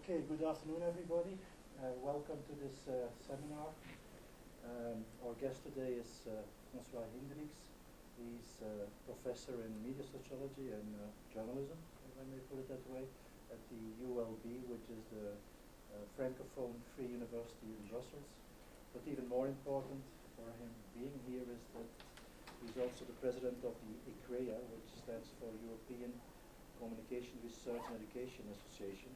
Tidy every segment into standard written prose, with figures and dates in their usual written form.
Okay, good afternoon everybody. Welcome to this seminar. Our guest today is Francois Heinderyckx. He's a professor in media sociology and journalism, if I may put it that way, at the ULB, which is the Francophone Free University in Brussels. But even more important for him being here is that he's also the president of the ICREA, which stands for European Communication Research and Education Association,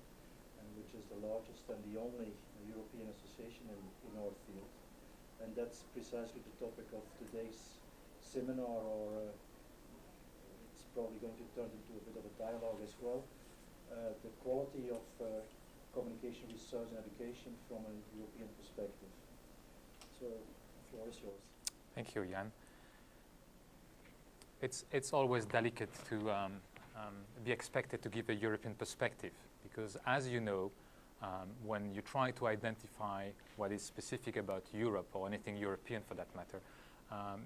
which is the largest and the only European association in our field. And that's precisely the topic of today's seminar, or it's probably going to turn into a bit of a dialogue as well. The quality of communication research and education from a European perspective. So the floor is yours. Thank you, Jan. It's always delicate to be expected to give a European perspective, because as you know, when you try to identify what is specific about Europe, or anything European for that matter,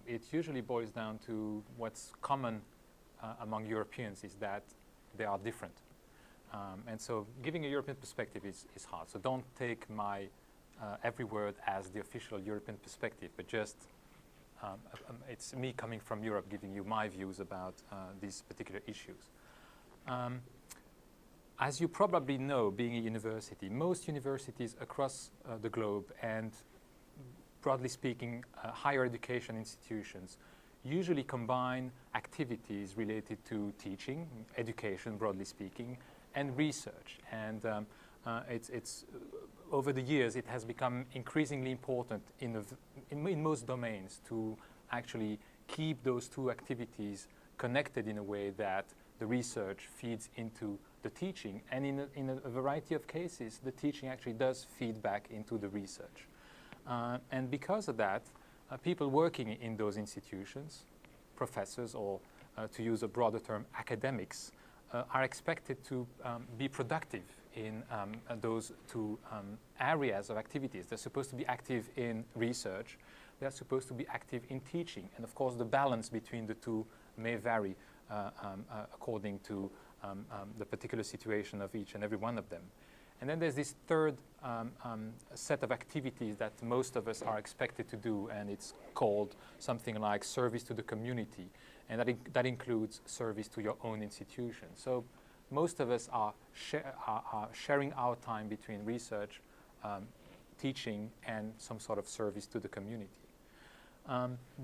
it usually boils down to what's common among Europeans is that they are different. And so giving a European perspective is hard. So don't take my every word as the official European perspective, but just it's me coming from Europe giving you my views about these particular issues. As you probably know, being a university, most universities across the globe, and broadly speaking, higher education institutions, usually combine activities related to teaching, education, broadly speaking, and research. And it's over the years, it has become increasingly important in most domains to actually keep those two activities connected in a way that the research feeds into the teaching, and in a variety of cases, the teaching actually does feed back into the research. And because of that, people working in those institutions, professors, or to use a broader term, academics, are expected to be productive in those two areas of activities. They're supposed to be active in research, they're supposed to be active in teaching, and of course the balance between the two may vary according to the particular situation of each and every one of them. And then there's this third set of activities that most of us are expected to do, and it's called something like service to the community, and that includes service to your own institution. So most of us are sharing our time between research, teaching, and some sort of service to the community.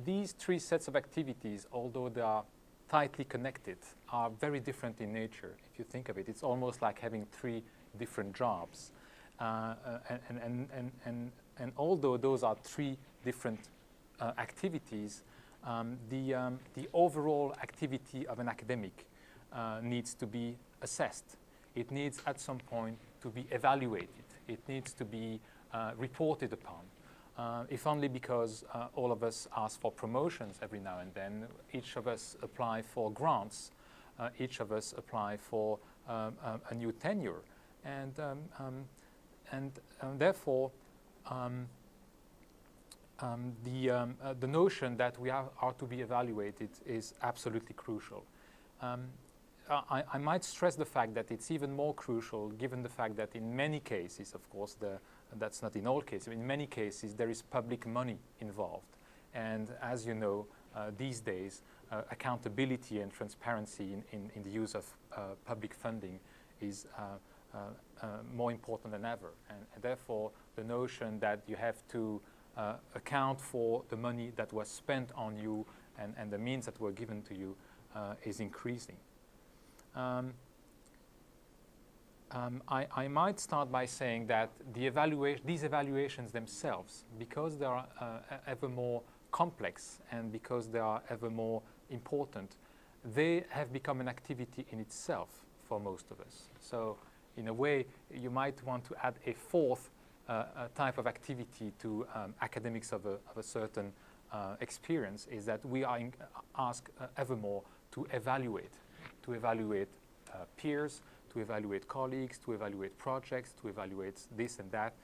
These three sets of activities, although they are tightly connected, are very different in nature. If you think of it, it's almost like having three different jobs. And although those are three different activities, the overall activity of an academic needs to be assessed. It needs at some point to be evaluated. It needs to be reported upon. If only because all of us ask for promotions every now and then, each of us apply for grants, each of us apply for a new tenure, and therefore the notion that we are to be evaluated is absolutely crucial. I might stress the fact that it's even more crucial given the fact that in many cases, of course, that's not in all cases, but in many cases there is public money involved. And as you know, these days, accountability and transparency in the use of public funding is more important than ever. And therefore, the notion that you have to account for the money that was spent on you and the means that were given to you is increasing. I might start by saying that these evaluations themselves, because they are ever more complex and because they are ever more important, they have become an activity in itself for most of us. So in a way, you might want to add a fourth type of activity to academics of a certain experience, is that we are asked ever more to evaluate peers, to evaluate colleagues, to evaluate projects, to evaluate this and that.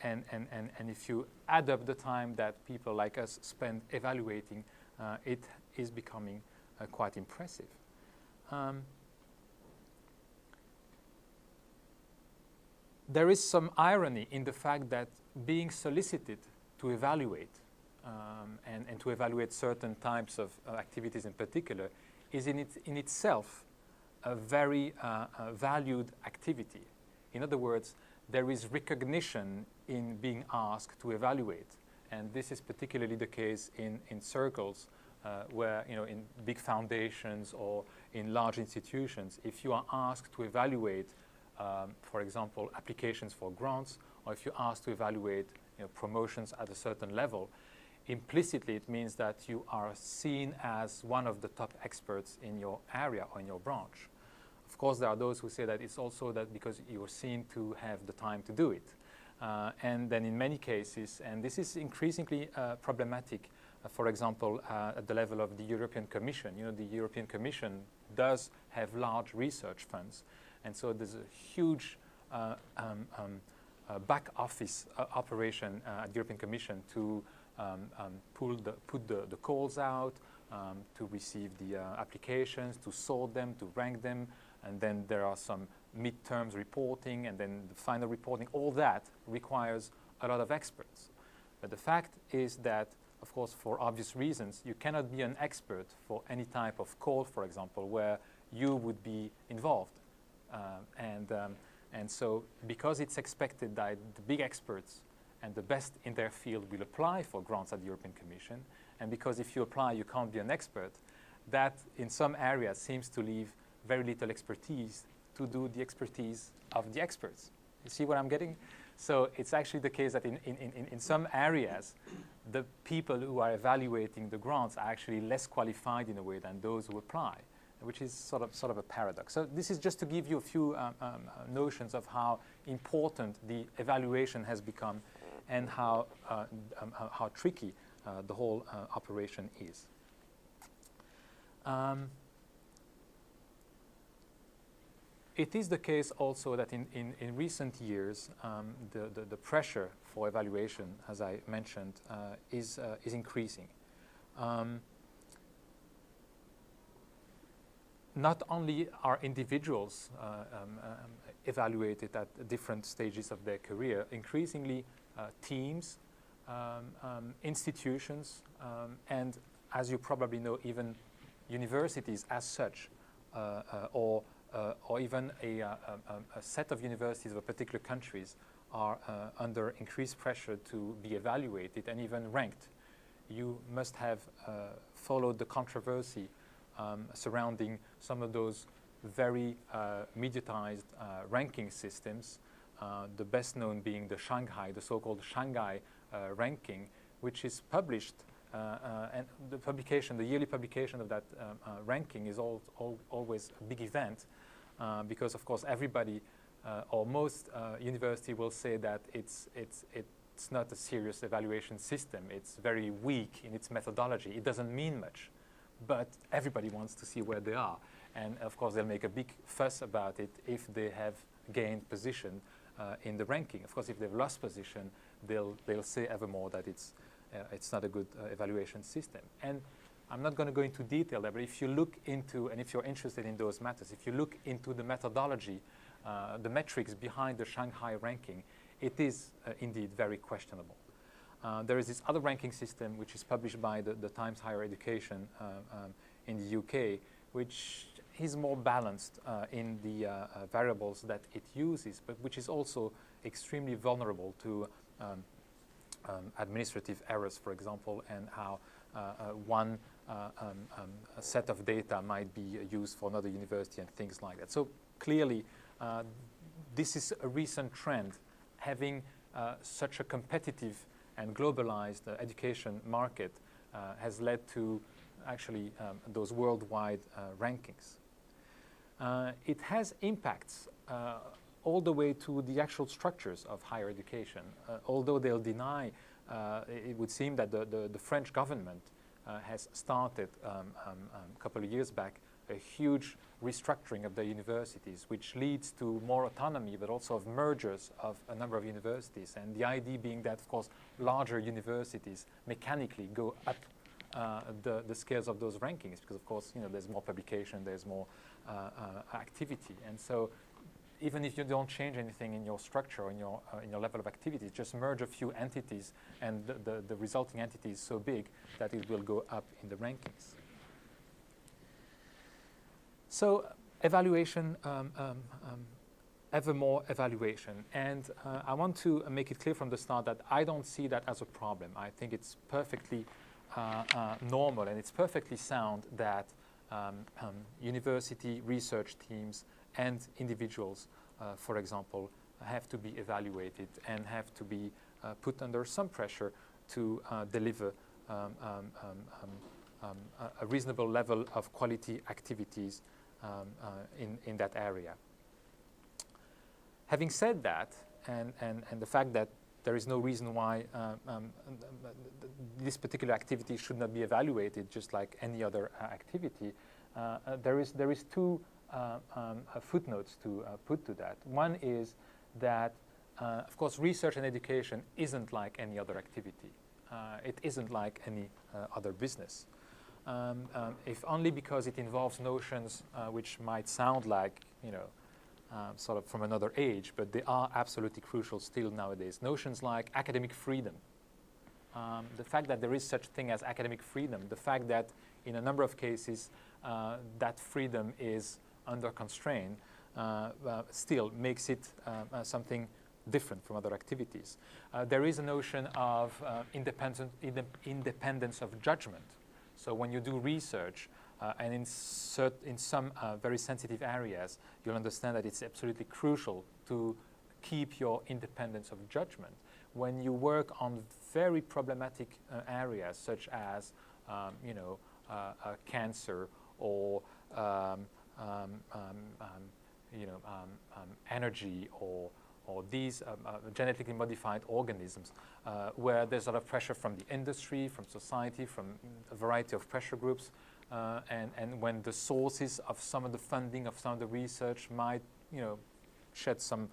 And if you add up the time that people like us spend evaluating, it is becoming quite impressive. there is some irony in the fact that being solicited to evaluate and to evaluate certain types of activities in particular is in itself a very valued activity. In other words, there is recognition in being asked to evaluate. And this is particularly the case in circles where, in big foundations or in large institutions, if you are asked to evaluate, for example, applications for grants, or if you're asked to evaluate promotions at a certain level, implicitly it means that you are seen as one of the top experts in your area or in your branch. Of course, there are those who say that it's also that because you're seen to have the time to do it. And then in many cases, and this is increasingly problematic, for example, at the level of the European Commission. The European Commission does have large research funds. And so there's a huge back office operation at the European Commission to put the calls out, to receive the applications, to sort them, to rank them, and then there are some midterms reporting, and then the final reporting. All that requires a lot of experts. But the fact is that, of course, for obvious reasons, you cannot be an expert for any type of call, for example, where you would be involved. And so because it's expected that the big experts and the best in their field will apply for grants at the European Commission, and because if you apply, you can't be an expert, that in some areas seems to leave very little expertise to do the expertise of the experts. You see what I'm getting? So it's actually the case that in some areas, the people who are evaluating the grants are actually less qualified in a way than those who apply, which is sort of a paradox. So this is just to give you a few notions of how important the evaluation has become and how tricky the whole operation is. It is the case also that in recent years, the pressure for evaluation, as I mentioned, is increasing. Not only are individuals evaluated at different stages of their career, increasingly teams, institutions, and as you probably know, even universities as such, or even a set of universities of particular countries are under increased pressure to be evaluated and even ranked. You must have followed the controversy surrounding some of those very mediatized ranking systems, the best known being the so-called Shanghai ranking, which is published, and the yearly publication of that ranking is always a big event, because of course everybody or most university will say that it's not a serious evaluation system. It's very weak in its methodology. It doesn't mean much. But everybody wants to see where they are. And of course, they'll make a big fuss about it if they have gained position in the ranking. Of course, if they've lost position, they'll say evermore that it's not a good evaluation system. And I'm not going to go into detail there, but if you look into, and if you're interested in those matters, if you look into the methodology, the metrics behind the Shanghai ranking, it is indeed very questionable. There is this other ranking system which is published by the Times Higher Education in the UK, which is more balanced in the variables that it uses, but which is also extremely vulnerable to administrative errors, for example, and how one set of data might be used for another university and things like that. So clearly, this is a recent trend. Having such a competitive and globalized education market has led to actually those worldwide rankings. It has impacts all the way to the actual structures of higher education. Although they'll deny, it would seem that the French government has started a couple of years back a huge restructuring of the universities, which leads to more autonomy, but also of mergers of a number of universities. And the idea being that, of course, larger universities mechanically go up the scales of those rankings, because, of course, there's more publication, there's more activity. And so even if you don't change anything in your structure or in your level of activity, just merge a few entities, and the resulting entity is so big that it will go up in the rankings. So evaluation, ever more evaluation. And I want to make it clear from the start that I don't see that as a problem. I think it's perfectly normal, and it's perfectly sound that university research teams and individuals, for example, have to be evaluated and have to be put under some pressure to deliver a reasonable level of quality activities in that area. Having said that, and the fact that there is no reason why this particular activity should not be evaluated just like any other activity, there is two footnotes to put to that. One is that, of course, research and education isn't like any other activity. It isn't like any other business. If only because it involves notions which might sound like, sort of from another age, but they are absolutely crucial still nowadays. Notions like academic freedom. The fact that there is such thing as academic freedom, the fact that in a number of cases that freedom is under constraint still makes it something different from other activities. There is a notion of independence of judgment. So when you do research, and in some very sensitive areas, you'll understand that it's absolutely crucial to keep your independence of judgment. When you work on very problematic areas, such as cancer or energy or these genetically modified organisms, where there's a lot of pressure from the industry, from society, from a variety of pressure groups, and when the sources of some of the funding of some of the research might, shed some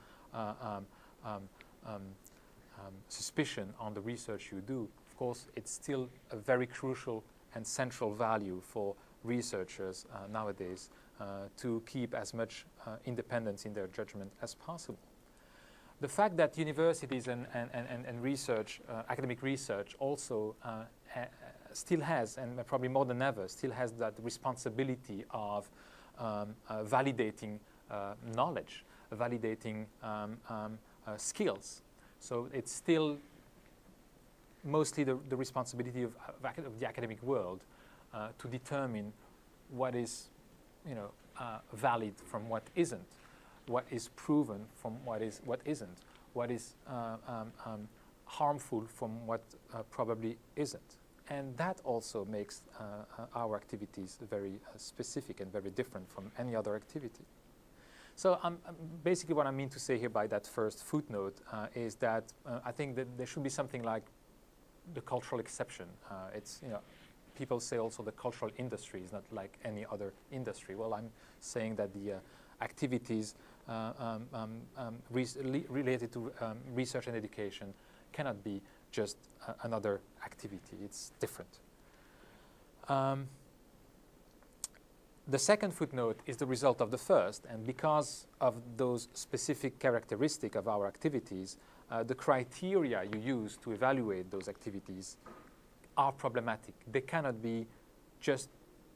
suspicion on the research you do, of course, it's still a very crucial and central value for researchers nowadays to keep as much independence in their judgment as possible. The fact that universities and research, academic research also still has, and probably more than ever, still has that responsibility of validating knowledge, validating skills. So it's still mostly the responsibility of the academic world to determine what is, valid from what isn't, what is proven from what isn't, what is harmful from what probably isn't. And that also makes our activities very specific and very different from any other activity. So basically what I mean to say here by that first footnote is that I think that there should be something like the cultural exception. It's, people say also the cultural industry is not like any other industry. Well, I'm saying that the activities related to research and education cannot be just another activity. It's different. The second footnote is the result of the first, and because of those specific characteristics of our activities, the criteria you use to evaluate those activities are problematic. They cannot be just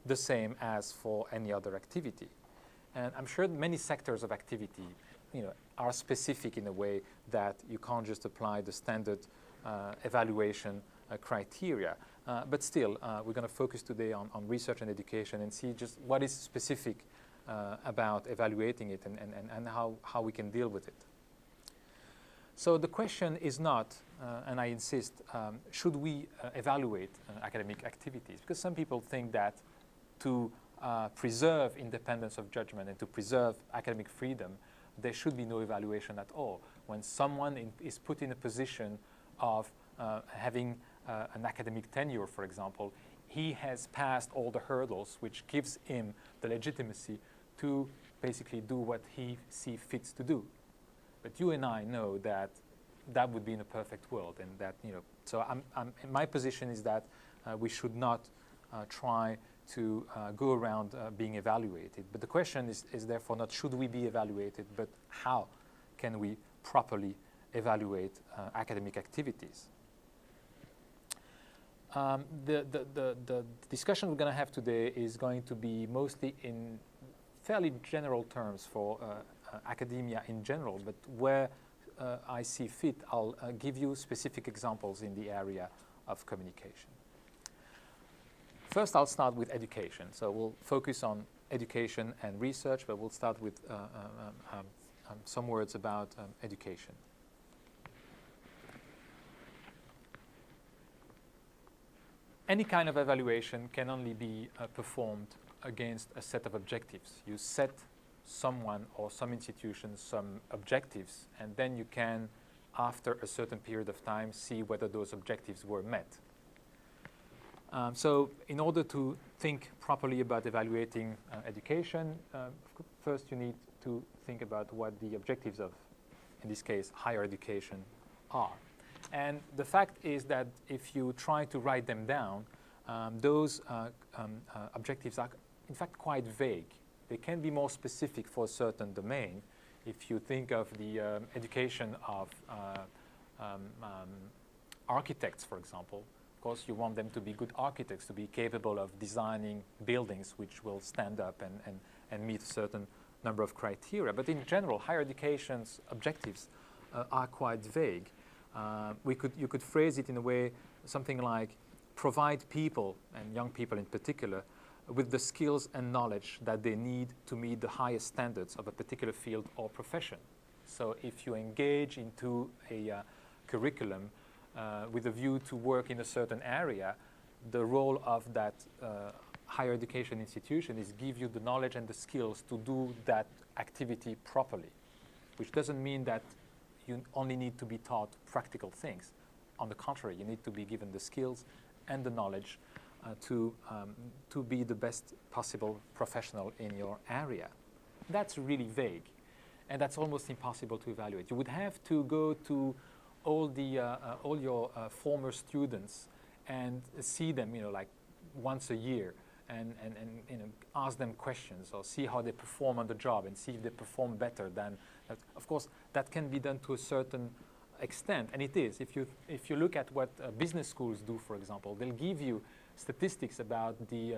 the same as for any other activity. And I'm sure many sectors of activity, are specific in a way that you can't just apply the standard evaluation criteria. But still, we're going to focus today on research and education and see just what is specific about evaluating it and how we can deal with it. So the question is not, and I insist, should we evaluate academic activities? Because some people think that to preserve independence of judgment and to preserve academic freedom, there should be no evaluation at all. When someone is put in a position of having an academic tenure, for example, he has passed all the hurdles which gives him the legitimacy to basically do what he sees fit to do. But you and I know that that would be in a perfect world, and that, so my position is that we should not try to go around being evaluated. But the question is therefore not should we be evaluated, but how can we properly evaluate academic activities. The discussion we're going to have today is going to be mostly in fairly general terms for academia in general, but where I see fit, I'll give you specific examples in the area of communication. First, I'll start with education. So we'll focus on education and research, but we'll start with some words about education. Any kind of evaluation can only be performed against a set of objectives. You set someone or some institution some objectives, and then you can, after a certain period of time, see whether those objectives were met. So in order to think properly about evaluating education, first you need to think about what the objectives of, in this case, higher education are. And the fact is that if you try to write them down, those objectives are in fact quite vague. They can be more specific for a certain domain. If you think of the education of architects, for example, of course you want them to be good architects, to be capable of designing buildings which will stand up and meet a certain number of criteria. But in general, higher education's objectives are quite vague. You could phrase it in a way, something like provide people, and young people in particular, with the skills and knowledge that they need to meet the highest standards of a particular field or profession. So if you engage into a curriculum with a view to work in a certain area, the role of that higher education institution is give you the knowledge and the skills to do that activity properly, which doesn't mean that you only need to be taught practical things. On the contrary, you need to be given the skills and the knowledge to be the best possible professional in your area. That's really vague, and that's almost impossible to evaluate. You would have to go to all your former students and see them, like once a year, and ask them questions or see how they perform on the job and see if they perform better than that. Of course, that can be done to a certain extent, and it is. If you look at what business schools do, for example, they'll give you statistics about the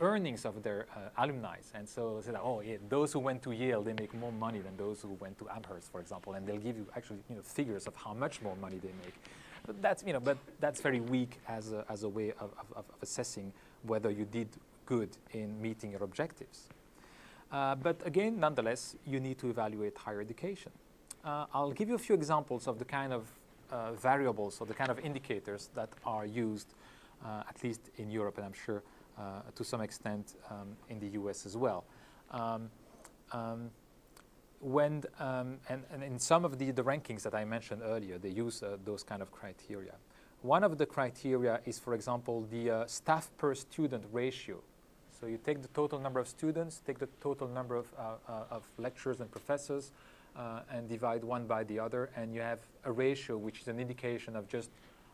earnings of their alumni, and so they say, oh yeah, those who went to Yale, they make more money than those who went to Amherst, for example, and they'll give you actually figures of how much more money they make. But that's very weak as a way of assessing whether you did good in meeting your objectives. But again, nonetheless, you need to evaluate higher education. I'll give you a few examples of the kind of variables or the kind of indicators that are used, at least in Europe, and I'm sure to some extent in the US as well. And in some of the rankings that I mentioned earlier, they use those kind of criteria. One of the criteria is, for example, the staff per student ratio. So you take the total number of students, take the total number of lecturers and professors, and divide one by the other, and you have a ratio which is an indication of just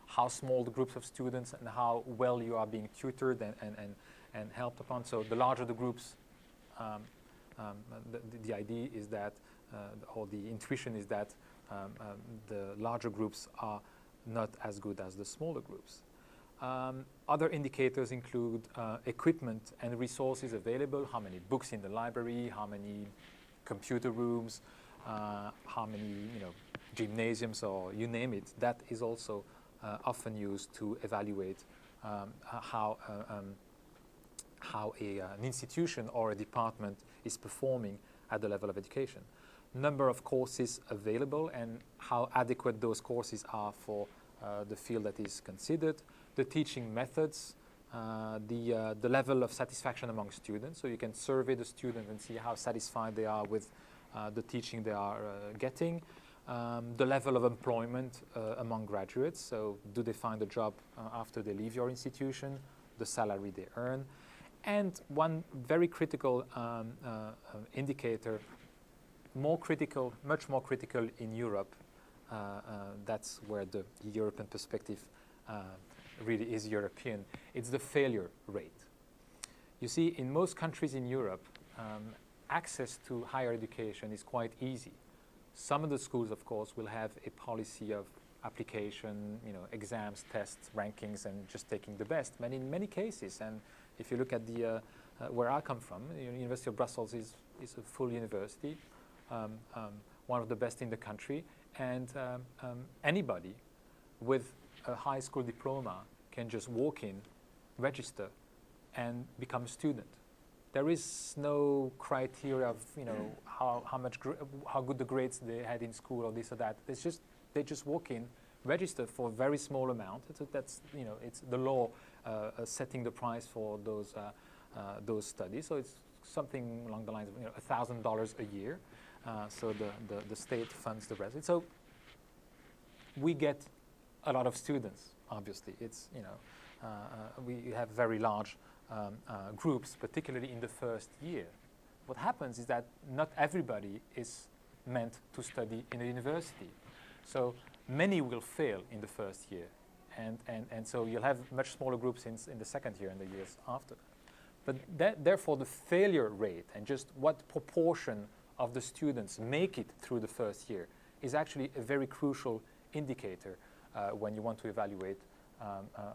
how small the groups of students and how well you are being tutored and helped upon. So the larger the groups, the idea is that, or the intuition is that the larger groups are not as good as the smaller groups. Other indicators include equipment and resources available, how many books in the library, how many computer rooms, how many gymnasiums, or you name it. That is also often used to evaluate how an institution or a department is performing at the level of education. Number of courses available and how adequate those courses are for the field that is considered. The teaching methods, the level of satisfaction among students. So you can survey the students and see how satisfied they are with the teaching they are getting. The level of employment among graduates. So do they find a job after they leave your institution? The salary they earn. And one very critical indicator, much more critical in Europe, that's where the European perspective really is European. It's the failure rate. You see, in most countries in Europe, access to higher education is quite easy. Some of the schools, of course, will have a policy of application, exams, tests, rankings, and just taking the best. But in many cases, and if you look at the where I come from, the University of Brussels is a full university, one of the best in the country, and anybody with a high school diploma can just walk in, register, and become a student. There is no criteria of how good the grades they had in school or this or that. They just walk in, register for a very small amount. That's it's the law setting the price for those studies. So it's something along the lines of $1,000 a year. So the state funds the rest. So we get a lot of students. Obviously, it's we have very large groups, particularly in the first year. What happens is that not everybody is meant to study in a university. So many will fail in the first year. And so you'll have much smaller groups in the second year and the years after that. But therefore, the failure rate and just what proportion of the students make it through the first year is actually a very crucial indicator when you want to evaluate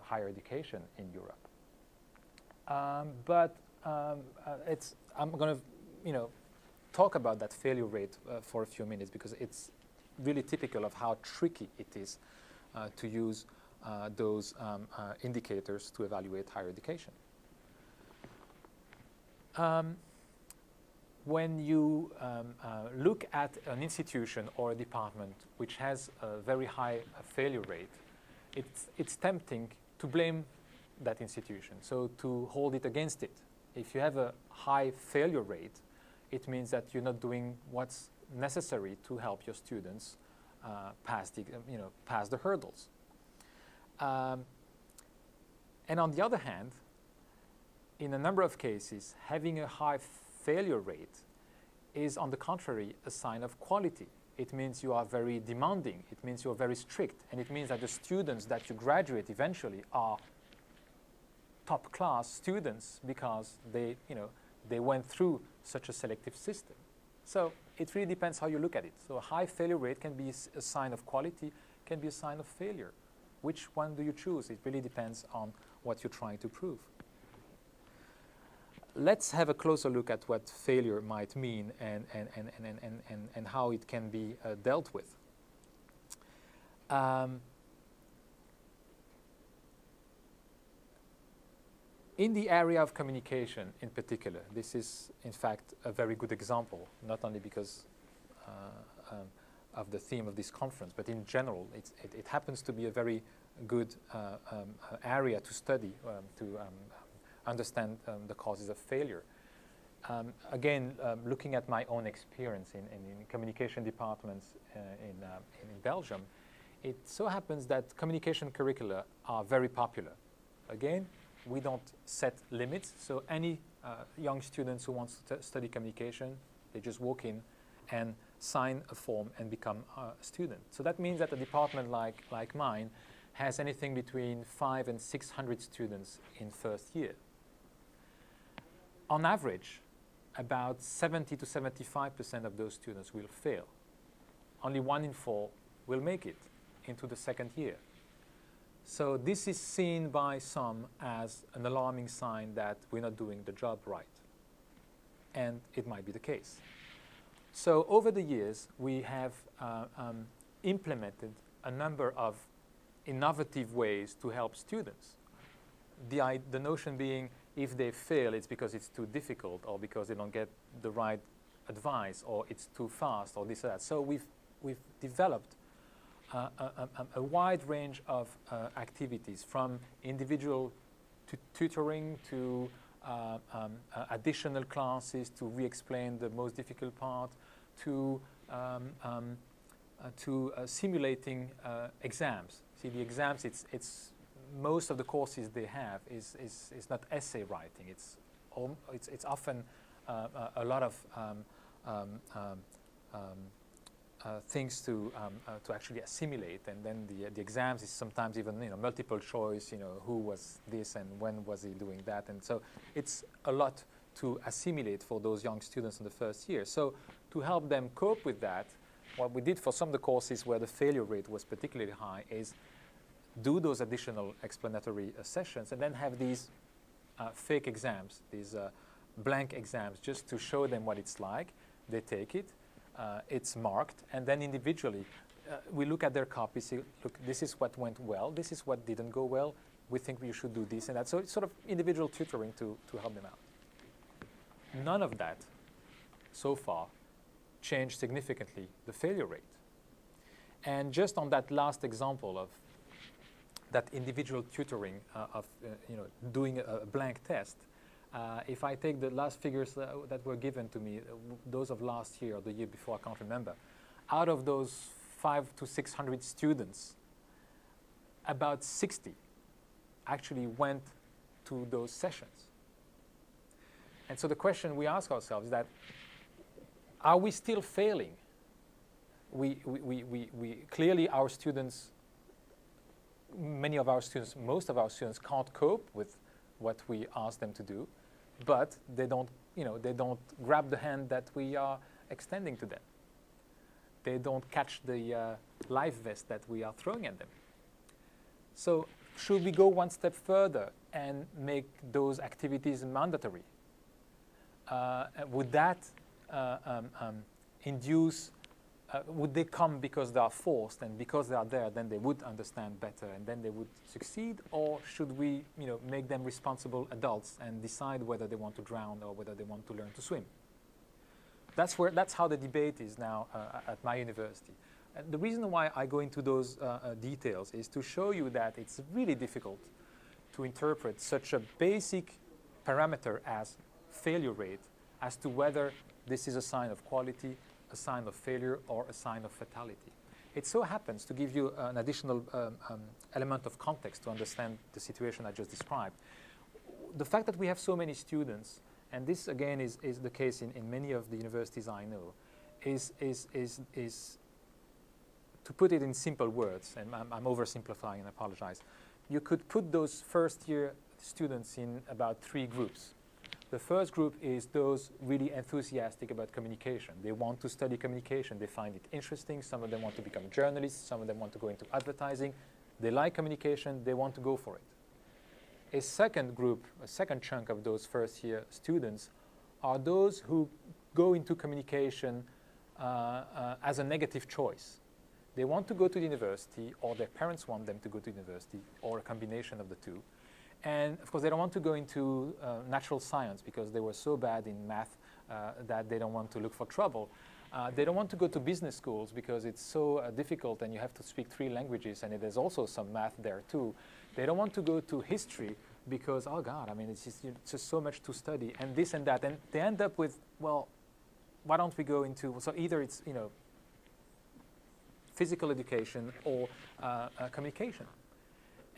higher education in Europe. I'm going to, talk about that failure rate for a few minutes because it's really typical of how tricky it is to use those indicators to evaluate higher education. When you look at an institution or a department which has a very high failure rate, it's tempting to blame that institution, so to hold it against it. If you have a high failure rate, it means that you're not doing what's necessary to help your students pass the hurdles. And on the other hand, in a number of cases, having a high failure rate is, on the contrary, a sign of quality. It means you are very demanding. It means you're very strict. And it means that the students that you graduate eventually are top-class students because they went through such a selective system. So it really depends how you look at it. So a high failure rate can be a sign of quality, can be a sign of failure. Which one do you choose? It really depends on what you're trying to prove. Let's have a closer look at what failure might mean and how it can be dealt with. In the area of communication in particular, this is in fact a very good example, not only because of the theme of this conference, but in general, it happens to be a very good area to study, to understand the causes of failure. Again, looking at my own experience in communication departments in Belgium, it so happens that communication curricula are very popular. Again, we don't set limits, so any young students who want to study communication, they just walk in and sign a form and become a student. So that means that a department like mine has anything between 500 and 600 students in first year. On average, about 70 to 75% of those students will fail. Only 1 in 4 will make it into the second year. So this is seen by some as an alarming sign that we're not doing the job right. And it might be the case. So over the years, we have implemented a number of innovative ways to help students. The notion being, if they fail, it's because it's too difficult or because they don't get the right advice or it's too fast or this or that. So we've developed a wide range of activities, from individual tutoring to additional classes to re-explain the most difficult part, to simulating exams. See, the exams, it's most of the courses they have is not essay writing. It's often a lot of things to actually assimilate, and then the exams is sometimes even multiple choice. Who was this and when was he doing that, and so it's a lot to assimilate for those young students in the first year. So to help them cope with that, what we did for some of the courses where the failure rate was particularly high is do those additional explanatory sessions and then have these fake exams, these blank exams, just to show them what it's like. They take it. It's marked, and then individually we look at their copies, say, look, this is what went well, this is what didn't go well, we think you should do this and that. So it's sort of individual tutoring to help them out. None of that so far changed significantly the failure rate. And just on that last example of that individual tutoring of doing a blank test, if I take the last figures that were given to me, those of last year or the year before, I can't remember, out of those 500 to 600 students, about 60 actually went to those sessions. And so the question we ask ourselves is that, are we still failing? We clearly, our students, many of our students, most of our students can't cope with what we ask them to do, but they don't grab the hand that we are extending to them. They don't catch the life vest that we are throwing at them. So should we go one step further and make those activities mandatory? Would that induce, would they come because they are forced, and because they are there, then they would understand better and then they would succeed? Or should we make them responsible adults and decide whether they want to drown or whether they want to learn to swim? That's how the debate is now at my university. And the reason why I go into those details is to show you that it's really difficult to interpret such a basic parameter as failure rate as to whether this is a sign of quality, a sign of failure, or a sign of fatality. It so happens, to give you an additional element of context to understand the situation I just described, the fact that we have so many students, and this again is the case in many of the universities I know, is to put it in simple words, and I'm oversimplifying and I apologize, you could put those first year students in about 3 groups. The first group is those really enthusiastic about communication. They want to study communication. They find it interesting. Some of them want to become journalists. Some of them want to go into advertising. They like communication. They want to go for it. A second group, a second chunk of those first year students are those who go into communication as a negative choice. They want to go to the university, or their parents want them to go to university, or a combination of the two. And of course, they don't want to go into natural science because they were so bad in math that they don't want to look for trouble. They don't want to go to business schools because it's so difficult and you have to speak 3 languages, and there's also some math there too. They don't want to go to history because, oh God, I mean, it's just so much to study, and this and that. And they end up with, well, why don't we go into, so either it's, physical education or communication.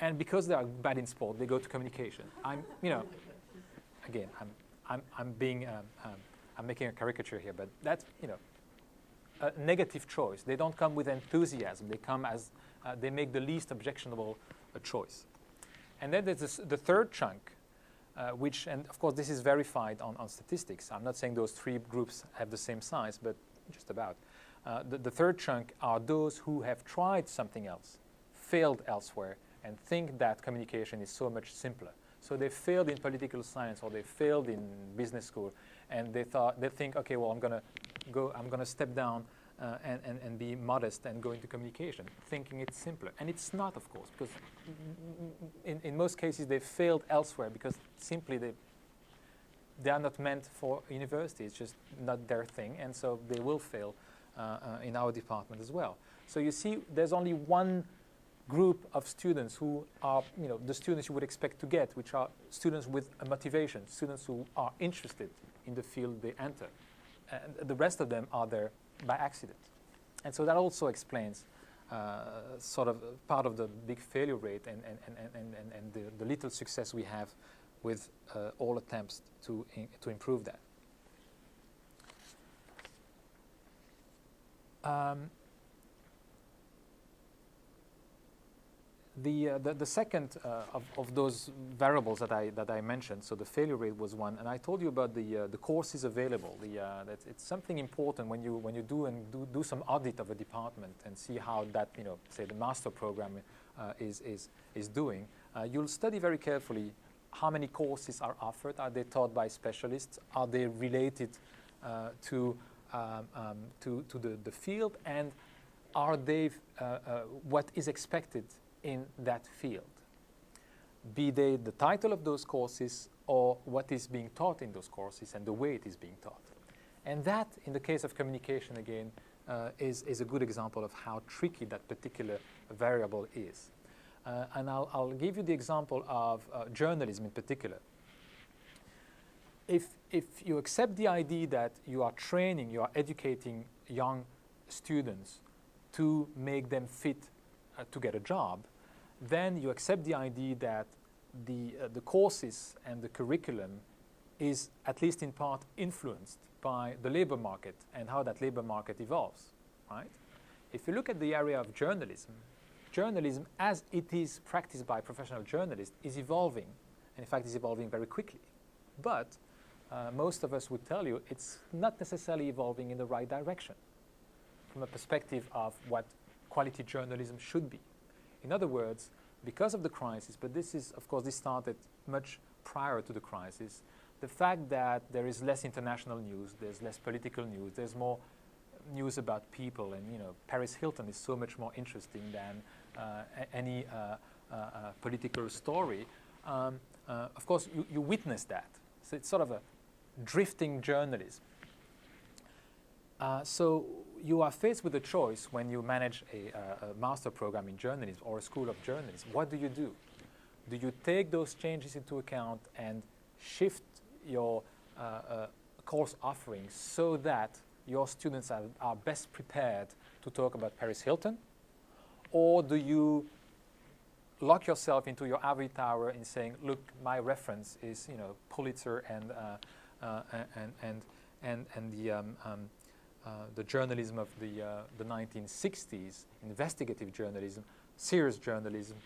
And because they are bad in sport, they go to communication. Again, I'm making a caricature here, but that's, a negative choice. They don't come with enthusiasm. They come as, they make the least objectionable choice. And then there's the third chunk, which, and of course this is verified on statistics. I'm not saying those 3 groups have the same size, but just about. The third chunk are those who have tried something else, failed elsewhere, and think that communication is so much simpler. So they failed in political science, or they failed in business school, and they think, okay, well, I'm gonna step down and be modest and go into communication, thinking it's simpler. And it's not, of course, because in most cases they failed elsewhere because simply they are not meant for university. It's just not their thing, and so they will fail in our department as well. So you see, there's only one group of students who are, the students you would expect to get, which are students with a motivation, students who are interested in the field they enter. And the rest of them are there by accident. And so that also explains sort of part of the big failure rate and the little success we have with all attempts to improve that. The second of those variables that I mentioned, so the failure rate was one, and I told you about the courses available. That it's something important when you do some audit of a department and see how that, say the master program is doing. You'll study very carefully how many courses are offered. Are they taught by specialists? Are they related to the field? And are they what is expected in that field, be they the title of those courses or what is being taught in those courses and the way it is being taught. And that, in the case of communication again, is a good example of how tricky that particular variable is. And I'll give you the example of journalism in particular. If you accept the idea that you are training, you are educating young students to make them fit to get a job, then you accept the idea that the courses and the curriculum is at least in part influenced by the labor market and how that labor market evolves, right? If you look at the area of journalism, journalism as it is practiced by professional journalists is evolving, and in fact is evolving very quickly. But most of us would tell you it's not necessarily evolving in the right direction from a perspective of what quality journalism should be. In other words, because of the crisis, but this started much prior to the crisis, the fact that there is less international news, there's less political news, there's more news about people, and Paris Hilton is so much more interesting than any political story. Of course, you witness that. So it's sort of a drifting journalism. So you are faced with a choice when you manage a master program in journalism or a school of journalism. What do? Do you take those changes into account and shift your course offerings so that your students are best prepared to talk about Paris Hilton? Or do you lock yourself into your ivory tower in saying, look, my reference is Pulitzer and the journalism of the 1960s, investigative journalism, serious journalism,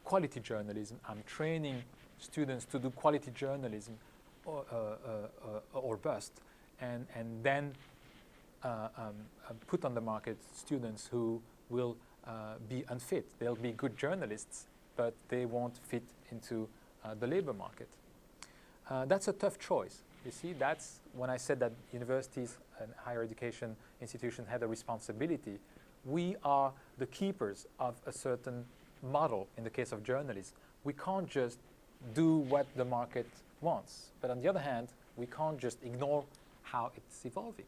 quality journalism. I'm training students to do quality journalism or bust, and then put on the market students who will be unfit. They'll be good journalists, but they won't fit into the labor market. That's a tough choice. You see, that's when I said that universities and higher education institutions had a responsibility. We are the keepers of a certain model in the case of journalism. We can't just do what the market wants. But on the other hand, we can't just ignore how it's evolving.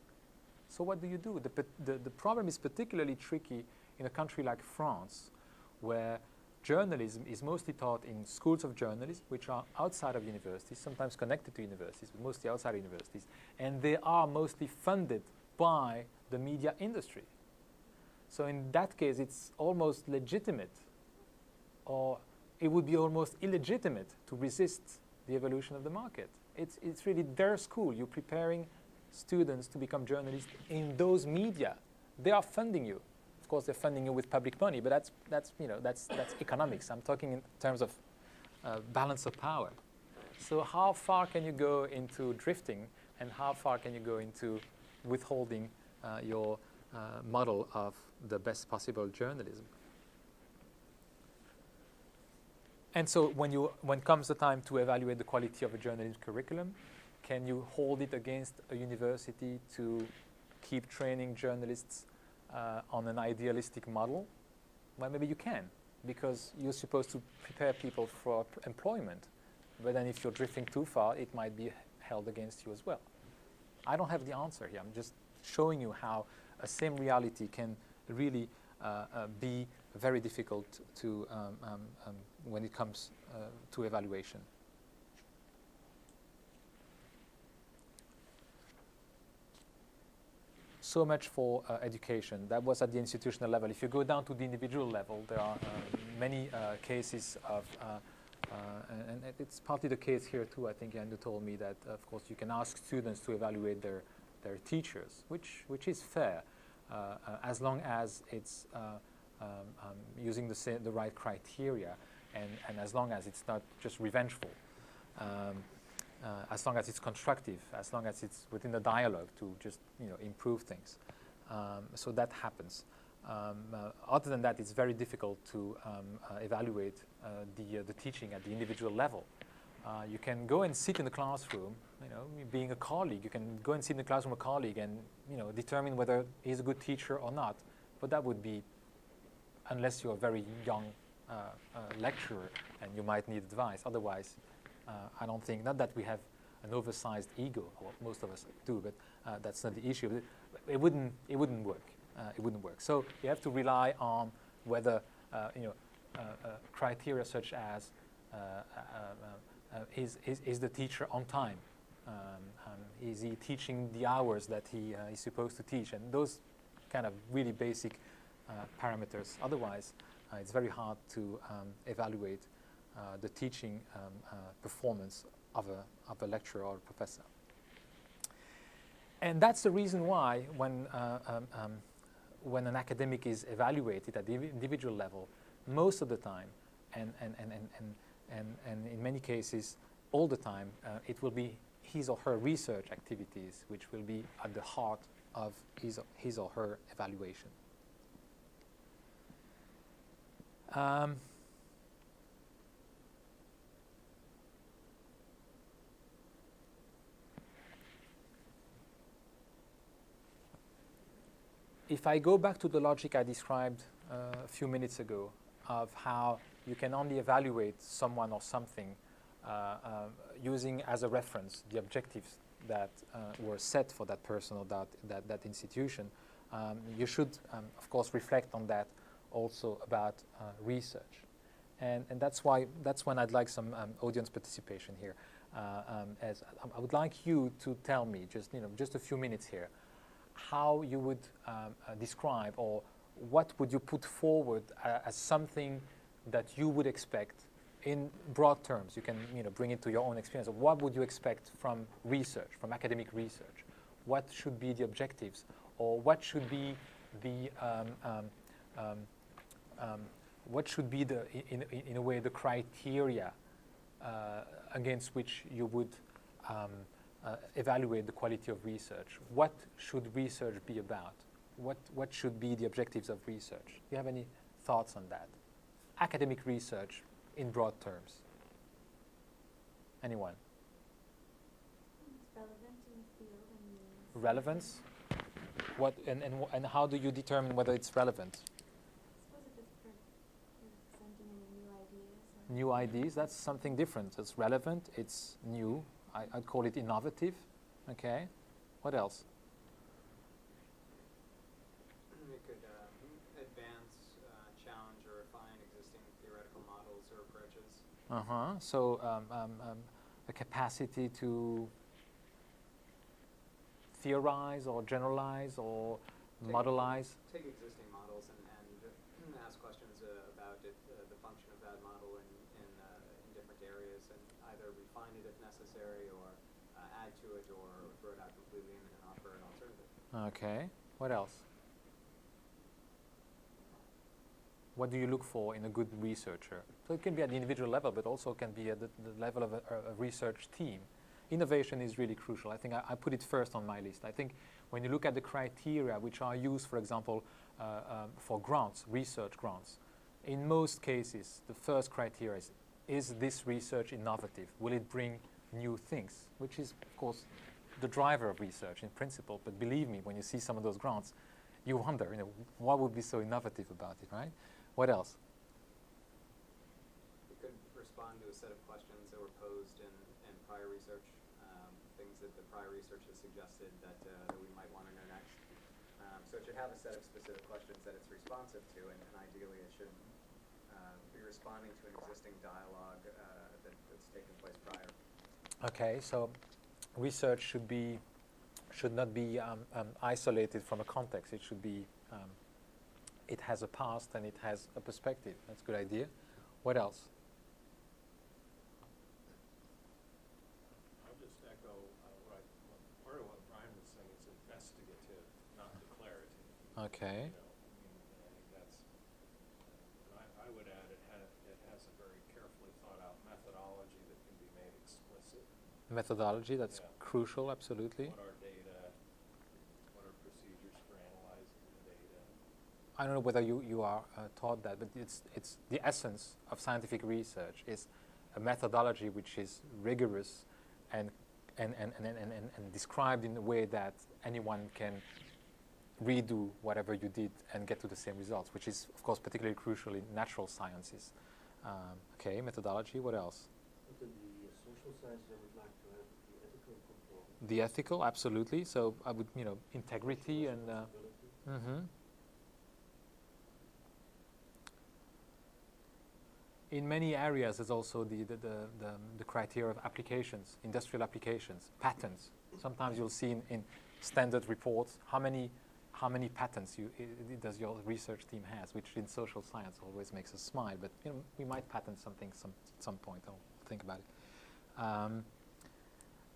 So what do you do? The problem is particularly tricky in a country like France, where journalism is mostly taught in schools of journalism, which are outside of universities, sometimes connected to universities, but mostly outside universities. And they are mostly funded by the media industry. So in that case, it's almost legitimate, or it would be almost illegitimate to resist the evolution of the market. It's really their school. You're preparing students to become journalists in those media. They are funding you. Of course, they're funding you with public money, but that's economics. I'm talking in terms of balance of power. So how far can you go into drifting, and how far can you go into withholding your model of the best possible journalism? And so when comes the time to evaluate the quality of a journalism curriculum, can you hold it against a university to keep training journalists on an idealistic model? Well, maybe you can, because you're supposed to prepare people for employment. But then if you're drifting too far, it might be held against you as well. I don't have the answer here. I'm just showing you how a same reality can really be very difficult to when it comes to evaluation. So much for education. That was at the institutional level. If you go down to the individual level, there are many cases of, and it's partly the case here too. I think Jan told me that, of course, you can ask students to evaluate their teachers, which is fair. as long as it's using the right criteria, and as long as it's not just revengeful, as long as it's constructive, as long as it's within the dialogue to just improve things. So that happens. Other than that, it's very difficult to evaluate the teaching at the individual level. You can go and sit in the classroom, being a colleague, you can go and sit in the classroom with a colleague and determine whether he's a good teacher or not. But that would be, unless you're a very young lecturer and you might need advice. Otherwise, I don't think, not that we have an oversized ego, or most of us do, but that's not the issue. It wouldn't work. It wouldn't work. So you have to rely on whether criteria such as is the teacher on time? Is he teaching the hours that he is supposed to teach? And those kind of really basic parameters. Otherwise, it's very hard to evaluate the teaching performance of a lecturer or a professor. And that's the reason why when an academic is evaluated at the individual level, most of the time, and in many cases, all the time, it will be his or her research activities which will be at the heart of his or her evaluation. If I go back to the logic I described a few minutes ago of how you can only evaluate someone or something using as a reference the objectives that were set for that person or that institution, you should, of course, reflect on that also about research. And that's when I'd like some audience participation here. As I would like you to tell me, just a few minutes here, how you would describe, or what would you put forward as something that you would expect in broad terms. You can bring it to your own experience. What would you expect from research, from academic research? What should be the objectives, or what should be the in a way the criteria against which you would evaluate the quality of research? What should research be about? What should be the objectives of research? Do you have any thoughts on that? Academic research in broad terms. Anyone? It's relevant in the field and Relevance? What and how do you determine whether it's relevant? I suppose if it's presenting any new ideas. New ideas, that's something different. It's relevant, it's new. I'd call it innovative. Okay. What else? It could advance, challenge, or refine existing theoretical models or approaches. So a capacity to theorize or generalize or modelize. Take existing models and ask questions about it, the function of that model in different areas, and either refine it if necessary, or add to it, or throw it out completely and offer an alternative. Okay. What else? What do you look for in a good researcher? So it can be at the individual level, but also can be at the level of a research team. Innovation is really crucial. I think I put it first on my list. I think when you look at the criteria which are used, for example, for grants, research grants, in most cases, the first criteria is this research innovative? Will it bring new things? Which is, of course, the driver of research in principle. But believe me, when you see some of those grants, you wonder, what would be so innovative about it, right? What else? You could respond to a set of questions that were posed in prior research, things that the prior research has suggested that we might want to know next. So it should have a set of specific questions that it's responsive to, and ideally it should be responding to an existing dialogue that's taken place prior. Okay, so research should not be isolated from a context. It should be, it has a past and it has a perspective. That's a good idea. What else? I'll just echo part of what Brian was saying. It's investigative, not declarative. Okay. You know, I think that's, and I would add it has a very carefully thought out methodology that can be made explicit. Methodology, that's Yeah. crucial, absolutely. What are data? What are procedures for analyzing the data? I don't know whether you are taught that, but it's the essence of scientific research is a methodology which is rigorous and described in a way that anyone can redo whatever you did and get to the same results, which is, of course, particularly crucial in natural sciences. Okay, methodology, what else? But in the social science, I would like to have the ethical component. The ethical, absolutely. So I would, integrity and... Responsibility. In many areas, there's also the criteria of applications, industrial applications, patents. Sometimes you'll see in standard reports how many patents does your research team has, which in social science always makes us smile. But we might patent something some point. I'll think about it.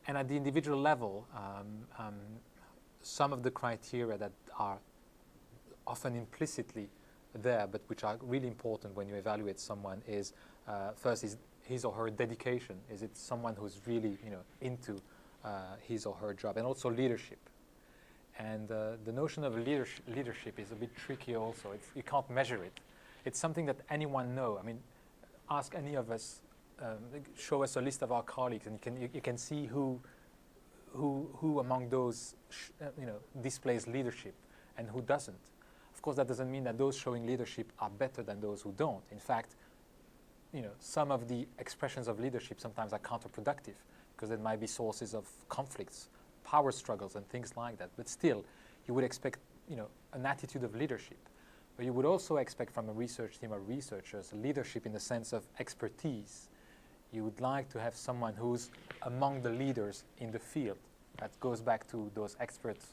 And at the individual level, some of the criteria that are often implicitly there, but which are really important when you evaluate someone is first is his or her dedication. Is it someone who's really into his or her job, and also leadership. And the notion of leadership is a bit tricky also. You can't measure it. It's something that anyone knows. I mean, ask any of us, show us a list of our colleagues, and you can see who among those displays leadership and who doesn't. Of course, that doesn't mean that those showing leadership are better than those who don't. In fact, some of the expressions of leadership sometimes are counterproductive because there might be sources of conflicts, power struggles, and things like that. But still, you would expect, an attitude of leadership. But you would also expect from a research team or researchers leadership in the sense of expertise. You would like to have someone who's among the leaders in the field. That goes back to those expert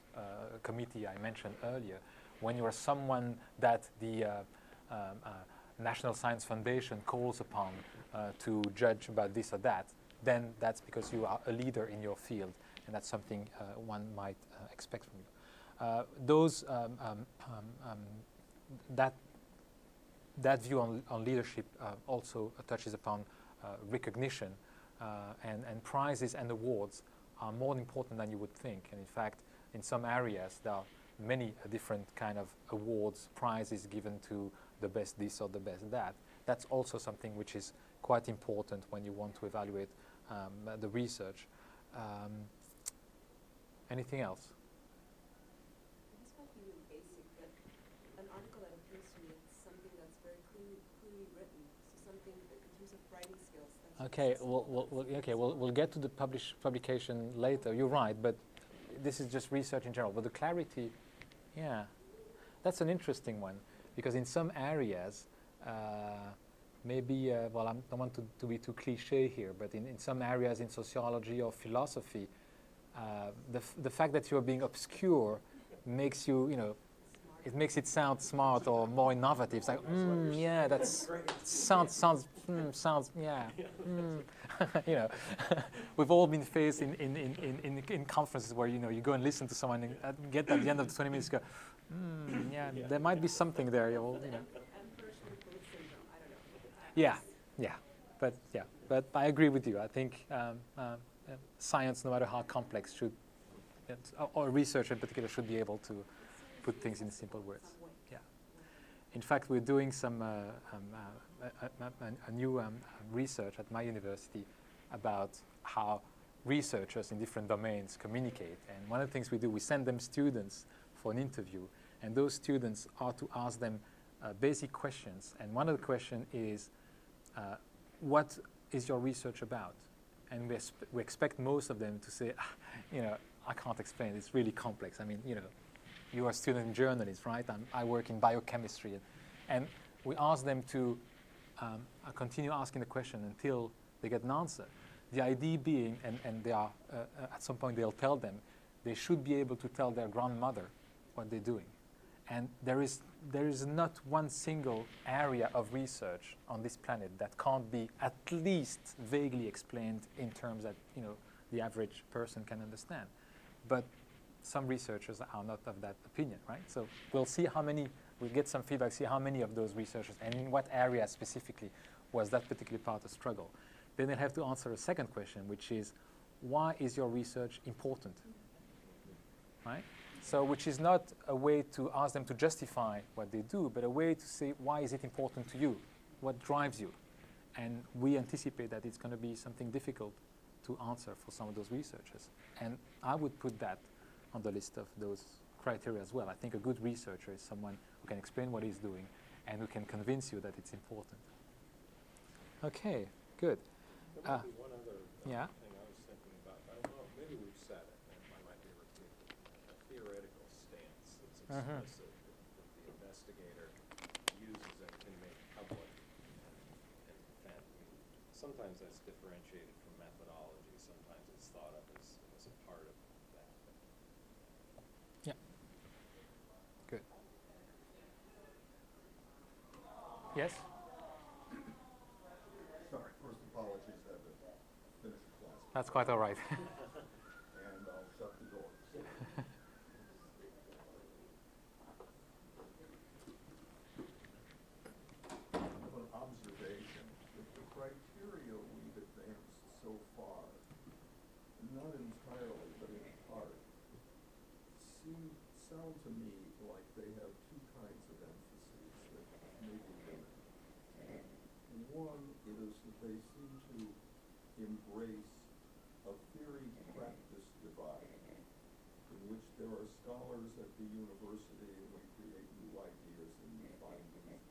committee I mentioned earlier. When you are someone that the National Science Foundation calls upon to judge about this or that, then that's because you are a leader in your field, and that's something one might expect from you. That view on leadership also touches upon recognition, and prizes and awards are more important than you would think. And in fact, in some areas, there are many different kind of awards, prizes given to the best this or the best that. That's also something which is quite important when you want to evaluate the research. Anything else? This might be really basic, but an article that appeals to me is something that's very clearly written. So something that, in terms of writing skills. That's We'll get to the publication later. You're right, but this is just research in general. But the clarity, yeah, that's an interesting one, because in some areas, maybe, I don't want to be too cliche here, but in some areas in sociology or philosophy, the fact that you're being obscure makes you, it makes it sound smart or more innovative. It's like, yeah, that's sounds, yeah. We've all been faced in conferences where you go and listen to someone and get at the end of the 20 minutes, go, yeah, there might be something there. But I agree with you. I think science, no matter how complex, or research in particular, should be able to put things in simple words. Yeah. In fact, we're doing some a new research at my university about how researchers in different domains communicate. And one of the things we do, we send them students for an interview, and those students are to ask them basic questions. And one of the questions is, what is your research about? And we expect most of them to say, I can't explain. It's really complex. I mean, you are a student in journalism, right? I work in biochemistry. And we ask them to continue asking the question until they get an answer. The idea being, and they are, at some point they'll tell them, they should be able to tell their grandmother what they're doing. And there is not one single area of research on this planet that can't be at least vaguely explained in terms that the average person can understand. But some researchers are not of that opinion, right? So we'll see how many, we'll get some feedback, see how many of those researchers and in what area specifically was that particular part of struggle. Then they'll have to answer a second question, which is, why is your research important, right? So which is not a way to ask them to justify what they do, but a way to say, why is it important to you? What drives you? And we anticipate that it's going to be something difficult to answer for some of those researchers. And I would put that on the list of those criteria as well. I think a good researcher is someone who can explain what he's doing and who can convince you that it's important. Okay, good. There might be one other yeah. thing I was thinking about. I don't know, maybe we've said it, and I might be repeating a theoretical stance that's explicit that the investigator uses and can make public. And sometimes that's differentiated from methodology. Sometimes it's thought of as a part of that. Yeah. Good. Yes? Sorry, first apologies, I had to finish the class. That's quite all right. And I'll shut the door. I have an observation that the criteria we've advanced so far, not entirely, but in part, sound to me like they have two kinds of emphases that may be limited. One is that they seem to embrace a theory-practice divide, in which there are scholars at the university and we create new ideas and new findings,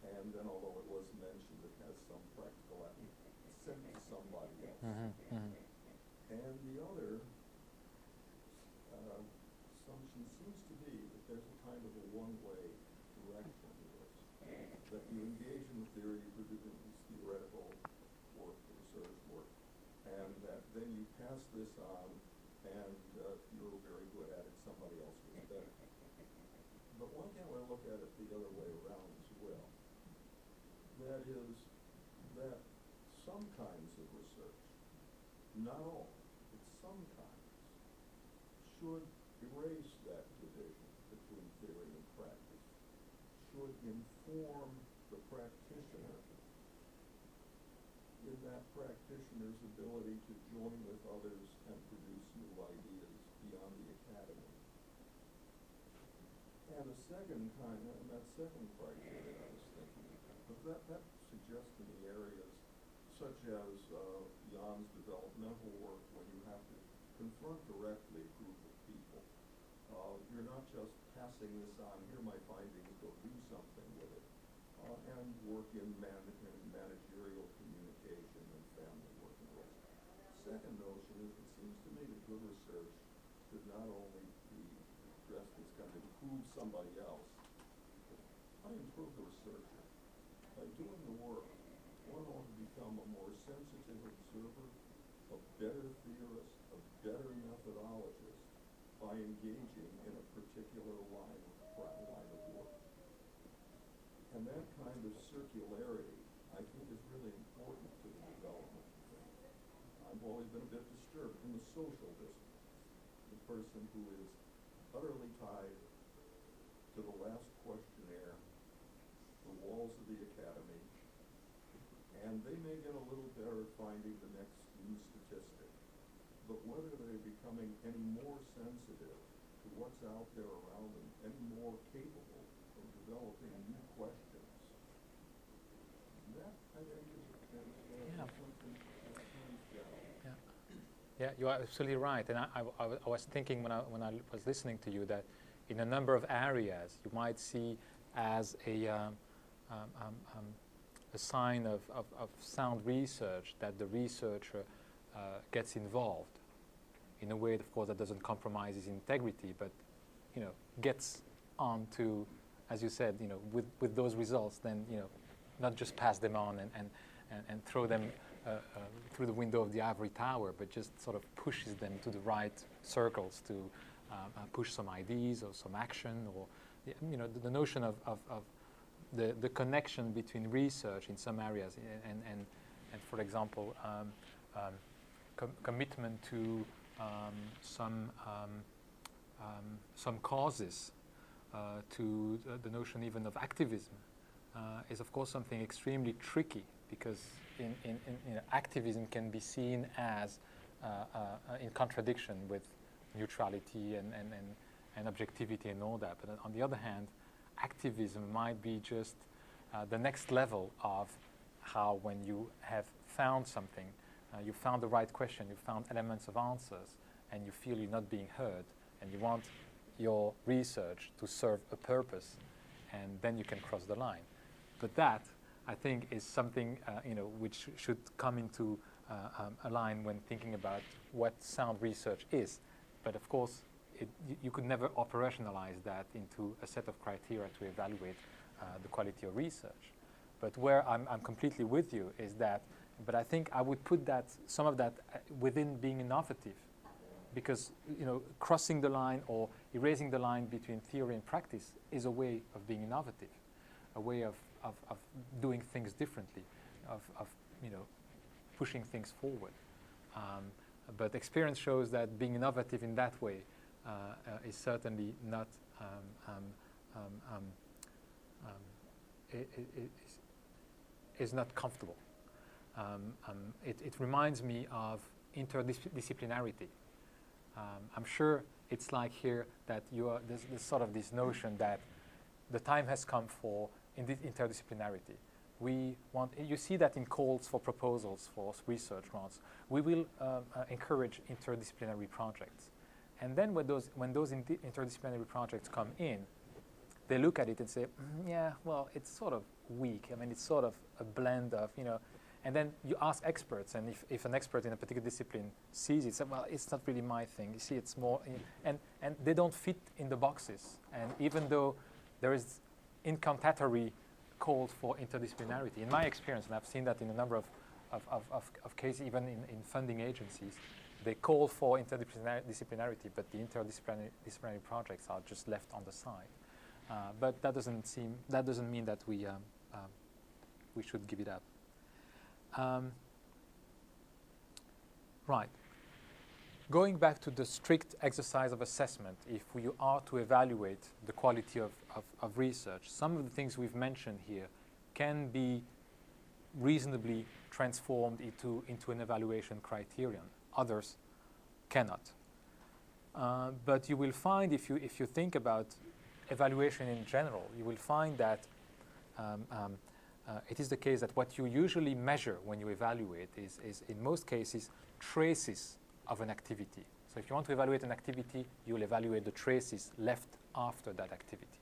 and then although it was mentioned, it has some practical sent to somebody else. And the other assumption seems to be that there's a kind of a one-way direction to this, that you engage in the theory, you produce theoretical work, research work, and that then you pass this on, and you're very good at it, somebody else was better. But why can't we look at it the other way around as well? That is, that some kinds of research, not all, but some kinds, should erase that division between theory and practice, should inform the practitioner in that practitioner's ability to join with others and produce new ideas beyond the academy. And a second kind, and that second criteria I was thinking about, that suggests to me areas such as Jan's developmental work, when you have to confront directly a group of people. You're not just passing this on, here are my findings, go do something with it, and work in managerial communication and family working with. Second notion is, it seems to me that good research should not only be addressed as kind of improve somebody else, but improve the researcher. By doing the work, one ought to become a more sensitive observer, a better theorist, a better methodologist, by engaging in a particular line of work. And that kind of circularity, I think, is really important to the development of things. I've always been a bit disturbed in the social discourse. The person who is utterly tied to the last questionnaire, the walls of the academy, and they may get a little better at finding the next new statistic. But whether they're becoming any more sensitive to what's out there around them, any more capable of developing new questions, that, I think, is something that turns down. Yeah, you are absolutely right. And I was thinking when I was listening to you that in a number of areas you might see as a sign of sound research that the researcher gets involved in a way, of course, that doesn't compromise his integrity, but gets on to, as you said, with those results, then not just pass them on and throw them through the window of the ivory tower, but just sort of pushes them to the right circles to push some ideas or some action, or the notion of the connection between research in some areas and for example, commitment to some some causes to the notion even of activism is of course something extremely tricky, because activism can be seen as in contradiction with neutrality and objectivity and all that. But on the other hand, activism might be just the next level of how, when you have found something, you found the right question, you found elements of answers, and you feel you're not being heard, and you want your research to serve a purpose, and then you can cross the line. But that, I think, is something which should come into a line when thinking about what sound research is. But of course, you could never operationalize that into a set of criteria to evaluate the quality of research. But where I'm completely with you is that, but I think I would put that, some of that within being innovative, because crossing the line or erasing the line between theory and practice is a way of being innovative, a way of doing things differently, of pushing things forward. But experience shows that being innovative in that way is certainly not is not comfortable. It reminds me of interdisciplinarity. I'm sure it's like here that there's sort of this notion that the time has come for interdisciplinarity. You see that in calls for proposals for research grants. We will encourage interdisciplinary projects. And then when those interdisciplinary projects come in, they look at it and say, yeah, well, it's sort of weak. I mean, it's sort of a blend of, and then you ask experts, and if an expert in a particular discipline sees it, say, well, it's not really my thing. You see, it's more, and they don't fit in the boxes. And even though there is incantatory calls for interdisciplinarity, in my experience, and I've seen that in a number of cases, even in funding agencies, they call for interdisciplinarity, but the interdisciplinary projects are just left on the side. But that doesn't mean that we should give it up. Right. Going back to the strict exercise of assessment, if we are to evaluate the quality of research, some of the things we've mentioned here can be reasonably transformed into an evaluation criterion. Others cannot. But you will find, if you think about evaluation in general, you will find that it is the case that what you usually measure when you evaluate is in most cases traces of an activity. So if you want to evaluate an activity, you will evaluate the traces left after that activity.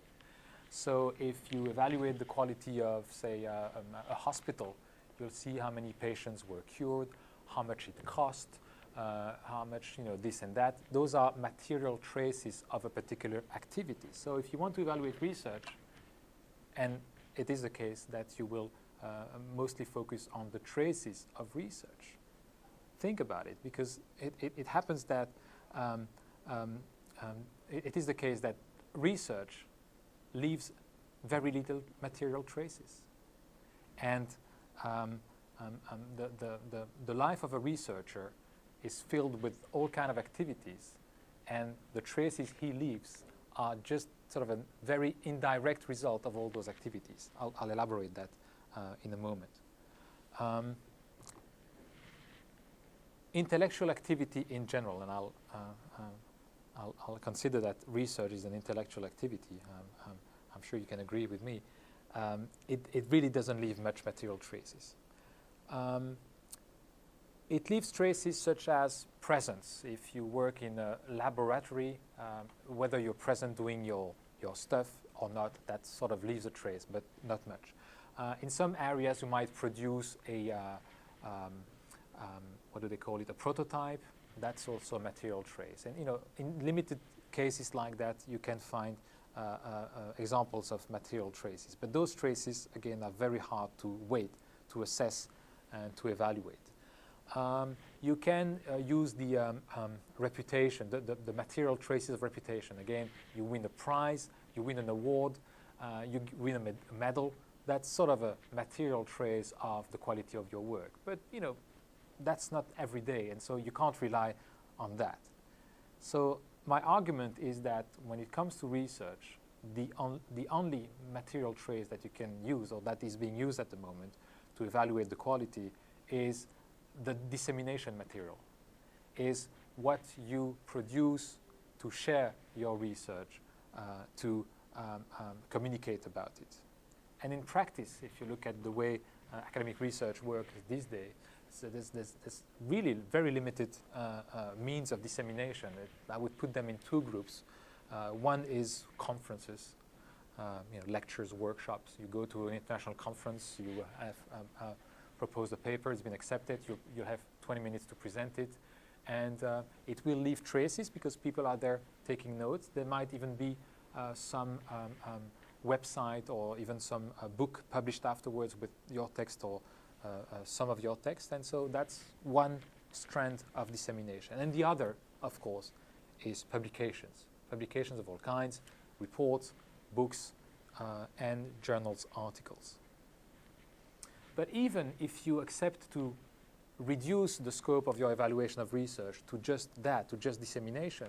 So if you evaluate the quality of, say, a hospital, you'll see how many patients were cured, how much it cost, how much, this and that. Those are material traces of a particular activity. So if you want to evaluate research, and it is the case that you will mostly focus on the traces of research, think about it, because it happens that it is the case that research leaves very little material traces. And the life of a researcher is filled with all kinds of activities, and the traces he leaves are just sort of a very indirect result of all those activities. I'll elaborate that in a moment. Intellectual activity in general, and I'll consider that research is an intellectual activity. I'm sure you can agree with me. It really doesn't leave much material traces. It leaves traces such as presence. If you work in a laboratory, whether you're present doing your stuff or not, that sort of leaves a trace, but not much. In some areas, you might produce a, what do they call it, a prototype. That's also a material trace. And in limited cases like that, you can find examples of material traces. But those traces, again, are very hard to weight, to assess, and to evaluate. You can use the reputation, the material traces of reputation. Again, you win a prize, you win an award, you win a medal. That's sort of a material trace of the quality of your work. But, that's not every day, and so you can't rely on that. So my argument is that when it comes to research, the only material trace that you can use, or that is being used at the moment to evaluate the quality, is the dissemination material, is what you produce to share your research, to communicate about it. And in practice, if you look at the way academic research works these days, so there's really very limited means of dissemination. I would put them in two groups. One is conferences, lectures, workshops. You go to an international conference, you have proposed a paper, it's been accepted, you have 20 minutes to present it, and it will leave traces because people are there taking notes. There might even be some website or even some book published afterwards with your text or some of your text, and so that's one strand of dissemination. And the other, of course, is publications. Publications of all kinds, reports, books, and journals articles. But even if you accept to reduce the scope of your evaluation of research to just that, to just dissemination,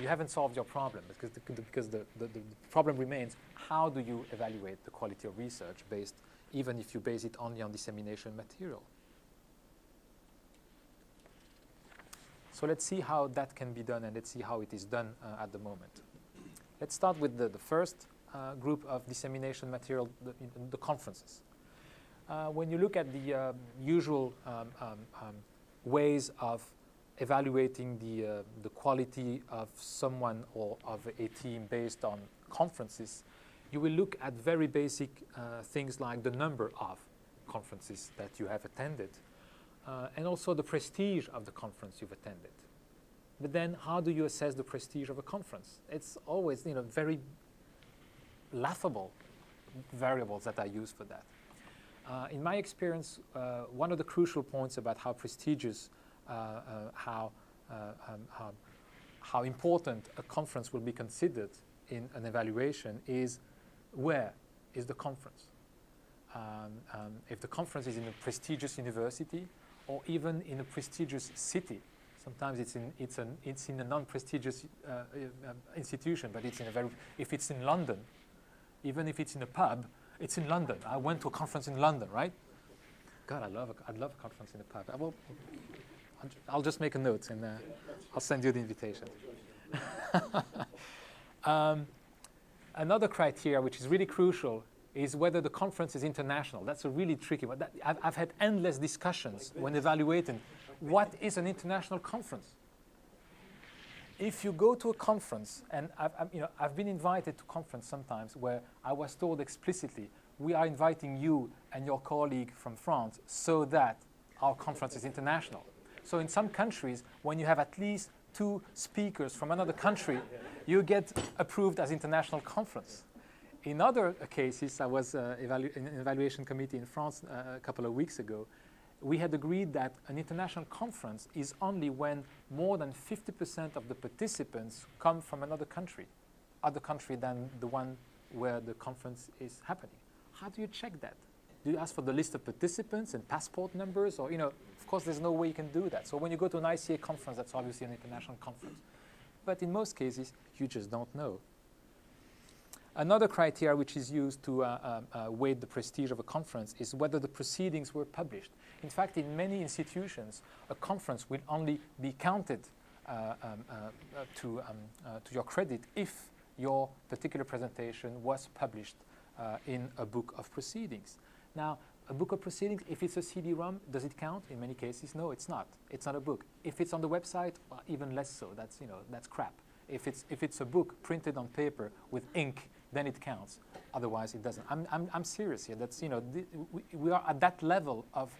you haven't solved your problem, because the problem remains: how do you evaluate the quality of research even if you base it only on dissemination material? So let's see how that can be done, and let's see how it is done at the moment. Let's start with the first group of dissemination material, the conferences. When you look at the usual ways of evaluating the quality of someone or of a team based on conferences, you will look at very basic things like the number of conferences that you have attended, and also the prestige of the conference you've attended. But then how do you assess the prestige of a conference? It's always very laughable variables that are used for that. In my experience, one of the crucial points about how prestigious, how important a conference will be considered in an evaluation is where is the conference. If the conference is in a prestigious university or even in a prestigious city, sometimes it's in a non-prestigious institution, but if it's in London, even if it's in a pub, it's in London. I went to a conference in London, right? God, I'd love a conference in a pub. I'll just make a note and I'll send you the invitation. Another criteria which is really crucial is whether the conference is international. That's a really tricky one. I've had endless discussions when evaluating what is an international conference. If you go to a conference, and I've been invited to conference sometimes where I was told explicitly, we are inviting you and your colleague from France so that our conference is international. So in some countries, when you have at least 2 speakers from another country, you get approved as international conference. In other cases, I was in an evaluation committee in France a couple of weeks ago. We had agreed that an international conference is only when more than 50% of the participants come from another country than the one where the conference is happening. How do you check that? Do you ask for the list of participants and passport numbers? Or, of course, there's no way you can do that. So when you go to an ICA conference, that's obviously an international conference. But in most cases, you just don't know. Another criteria which is used to weight the prestige of a conference is whether the proceedings were published. In fact, in many institutions, a conference will only be counted to your credit if your particular presentation was published in a book of proceedings. Now, a book of proceedings, if it's a CD-ROM, does it count? In many cases, no, it's not. It's not a book. If it's on the website, well, even less so. That's crap. If it's a book printed on paper with ink, then it counts. Otherwise, it doesn't. I'm serious here. That's we are at that level of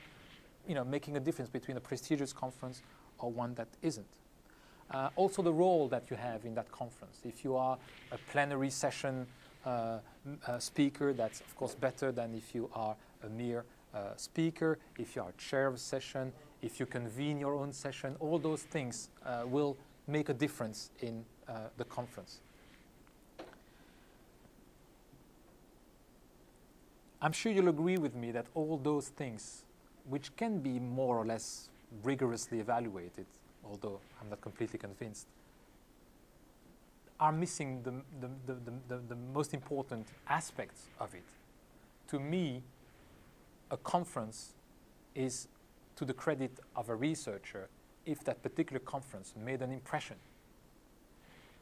making a difference between a prestigious conference or one that isn't. Also, the role that you have in that conference. If you are a plenary session speaker, that's of course better than if you are a mere speaker. If you are chair of a session, if you convene your own session, all those things will make a difference in the conference. I'm sure you'll agree with me that all those things, which can be more or less rigorously evaluated, although I'm not completely convinced, are missing the most important aspects of it. To me, a conference is to the credit of a researcher if that particular conference made an impression.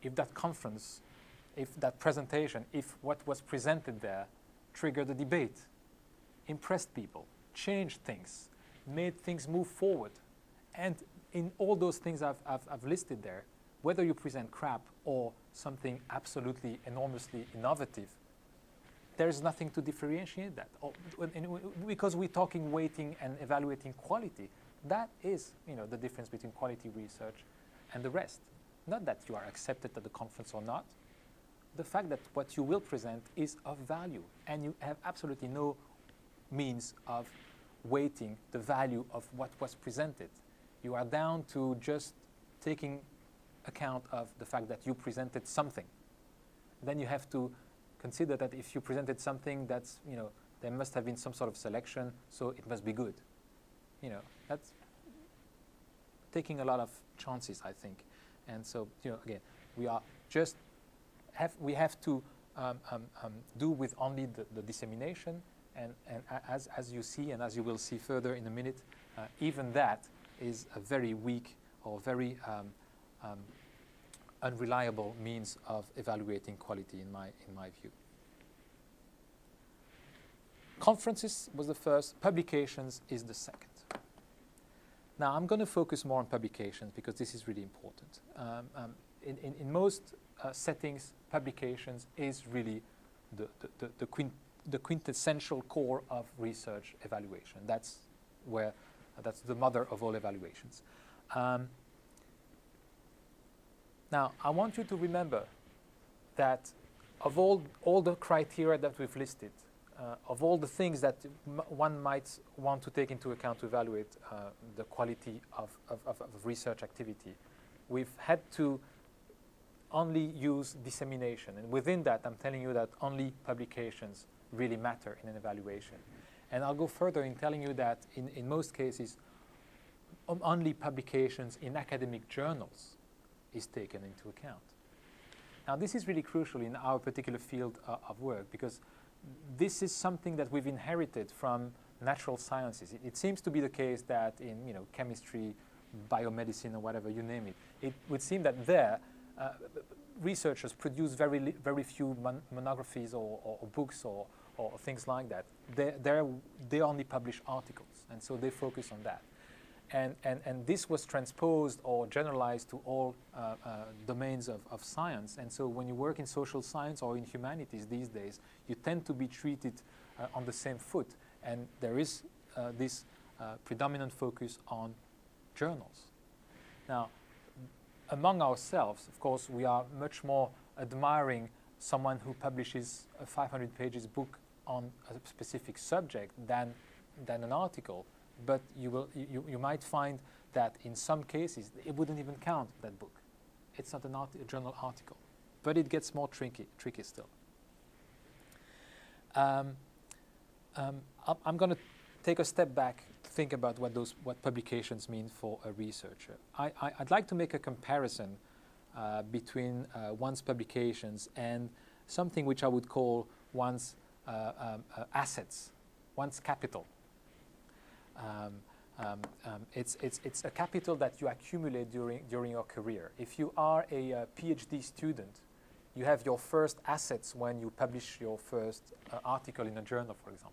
If that conference, if that presentation, if what was presented there triggered a debate, impressed people, changed things, made things move forward. And in all those things I've listed there, whether you present crap or something absolutely enormously innovative, there's nothing to differentiate that. Because we're talking weighting and evaluating quality, that is, the difference between quality research and the rest. Not that you are accepted at the conference or not. The fact that what you will present is of value, and you have absolutely no means of weighting the value of what was presented. You are down to just taking account of the fact that you presented something. Then you have to consider that if you presented something that's, there must have been some sort of selection, so it must be good. That's taking a lot of chances, I think. And so, again, we have to do with only the dissemination, and as you see, and as you will see further in a minute, even that is a very weak or very unreliable means of evaluating quality in my view. Conferences was the first, publications is the second. Now I'm going to focus more on publications because this is really important. In most settings, publications is really the quintessential core of research evaluation. That's the mother of all evaluations. Now, I want you to remember that of all the criteria that we've listed, of all the things that one might want to take into account to evaluate the quality of research activity, we've had to only use dissemination. And within that, I'm telling you that only publications really matter in an evaluation. And I'll go further in telling you that in most cases, only publications in academic journals is taken into account. Now, this is really crucial in our particular field of work because this is something that we've inherited from natural sciences. It seems to be the case that in chemistry, biomedicine, or whatever, you name it, it would seem that there researchers produce very few monographies or books or things like that. They only publish articles, and so they focus on that. And this was transposed or generalized to all domains of science. And so when you work in social science or in humanities these days, you tend to be treated on the same foot. And there is this predominant focus on journals. Now, among ourselves, of course, we are much more admiring someone who publishes a 500 pages book on a specific subject than an article. But you might find that in some cases it wouldn't even count, that book. It's not a journal article, but it gets more tricky still. I'm going to take a step back to think about what publications mean for a researcher. I'd like to make a comparison between one's publications and something which I would call one's assets, one's capital. It's a capital that you accumulate during your career. If you are a PhD student, you have your first assets when you publish your first article in a journal, for example.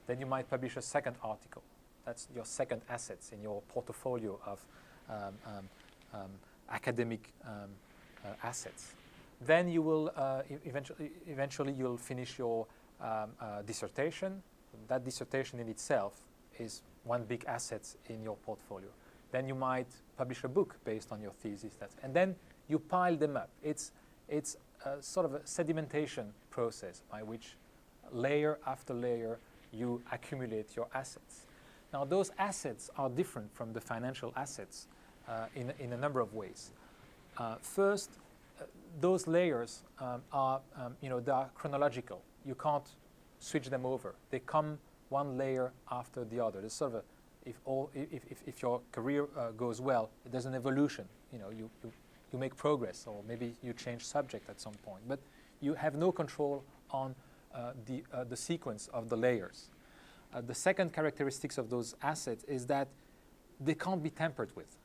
Then you might publish a second article. That's your second assets in your portfolio of academic assets. Then you will eventually you'll finish your dissertation. That dissertation in itself is one big asset in your portfolio. Then you might publish a book based on your thesis, and then you pile them up. It's a sort of a sedimentation process by which layer after layer you accumulate your assets. Now, those assets are different from the financial assets in a number of ways. First, those layers are they are chronological. You can't switch them over. They come one layer after the other. There's sort of if your career goes well, there's an evolution. You you make progress, or maybe you change subject at some point, but you have no control on the sequence of the layers. The second characteristics of those assets is that they can't be tampered with.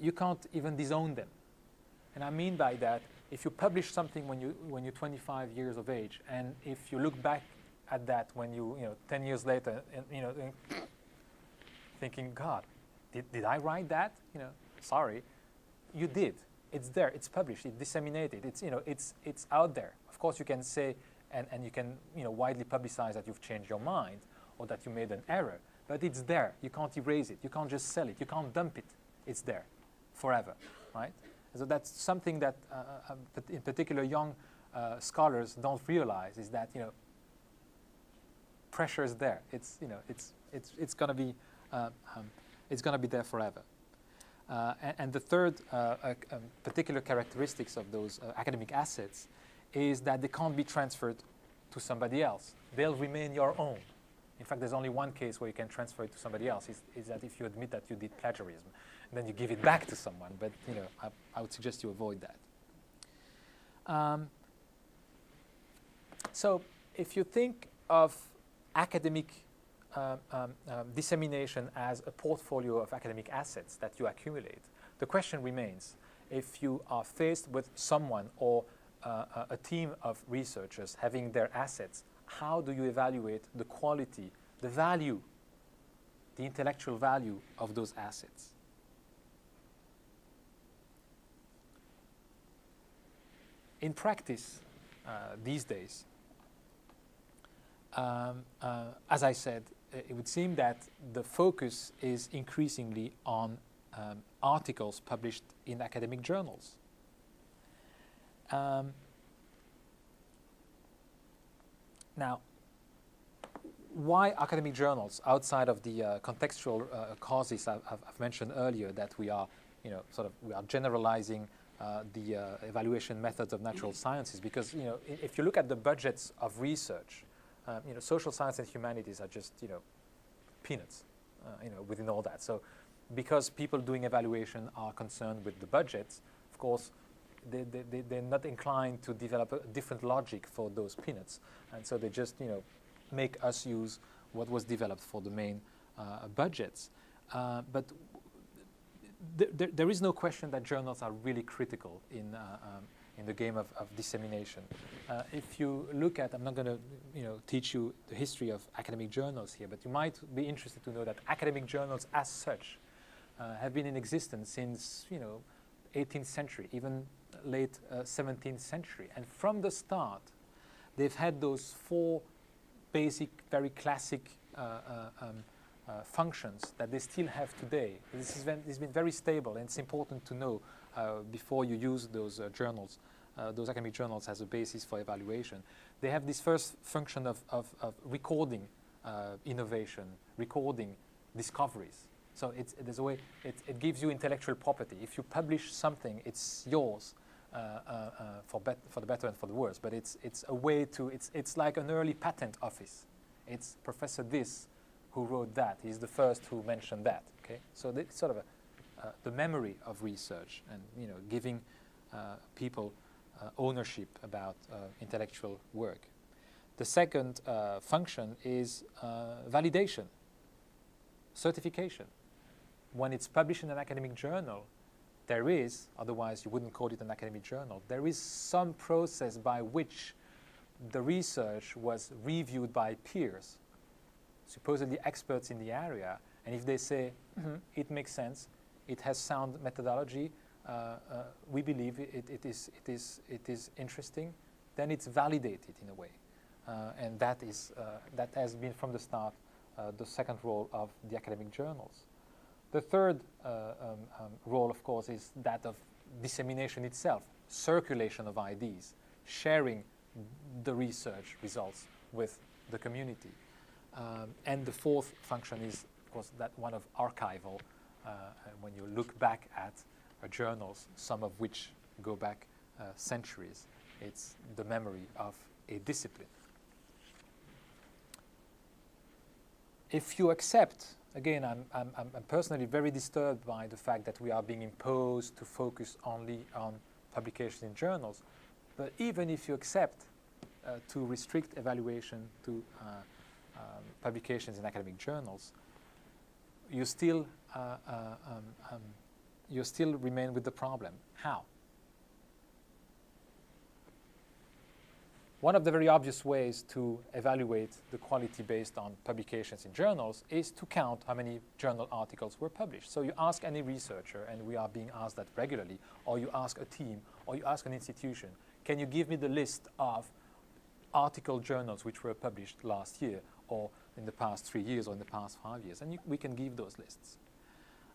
You can't even disown them. And I mean by that, if you publish something when you're 25 years of age, and if you look back at that when you 10 years later, and thinking, God, did I write that? Sorry, you did. It's there. It's published. It's disseminated. It's out there. Of course, you can say and you can widely publicize that you've changed your mind or that you made an error, but it's there. You can't erase it. You can't just sell it. You can't dump it. It's there, forever, right? So that's something that, in particular, young scholars don't realize is that pressure is there. It's gonna be there forever. And the third particular characteristics of those academic assets is that they can't be transferred to somebody else. They'll remain your own. In fact, there's only one case where you can transfer it to somebody else, is that if you admit that you did plagiarism, then you give it back to someone. But I would suggest you avoid that. So if you think of academic dissemination as a portfolio of academic assets that you accumulate, the question remains, if you are faced with someone or a team of researchers having their assets, how do you evaluate the quality, the value, the intellectual value of those assets? In practice, these days, as I said, it would seem that the focus is increasingly on articles published in academic journals. Now, why academic journals outside of the contextual causes I've mentioned earlier, that we are, we are generalizing the evaluation methods of natural sciences? Because if you look at the budgets of research, social science and humanities are just peanuts, within all that. So, because people doing evaluation are concerned with the budgets, of course, they're not inclined to develop a different logic for those peanuts, and so they just make us use what was developed for the main budgets. But there is no question that journals are really critical in the game of dissemination. If you look at, I'm not going to teach you the history of academic journals here, but you might be interested to know that academic journals as such have been in existence since 18th century, even late 17th century. And from the start, they've had those four basic, very classic functions that they still have today. This has been very stable, and it's important to know before you use those journals, those academic journals as a basis for evaluation. They have this first function of recording innovation, recording discoveries. So there's a way, it gives you intellectual property. If you publish something, it's yours for the better and for the worse. But it's a way to, it's like an early patent office. It's Professor this who wrote that. He's the first who mentioned that. Okay, so it's sort of the memory of research, and giving people ownership about intellectual work. The second function is validation, certification. When it's published in an academic journal, there is, otherwise you wouldn't call it an academic journal, there is some process by which the research was reviewed by peers, supposedly experts in the area, and if they say, it makes sense, it has sound methodology, we believe it is interesting, then it's validated in a way. And that has been from the start the second role of the academic journals. The third role, of course, is that of dissemination itself, circulation of ideas, sharing the research results with the community. And the fourth function is, of course, that one of archival, when you look back at journals, some of which go back centuries. It's the memory of a discipline. If you accept again, I'm personally very disturbed by the fact that we are being imposed to focus only on publications in journals. But even if you accept to restrict evaluation to publications in academic journals, you still remain with the problem. How? One of the very obvious ways to evaluate the quality based on publications in journals is to count how many journal articles were published. So you ask any researcher, and we are being asked that regularly, or you ask a team, or you ask an institution, can you give me the list of article journals which were published last year, or in the past 3 years, or in the past 5 years? And we can give those lists.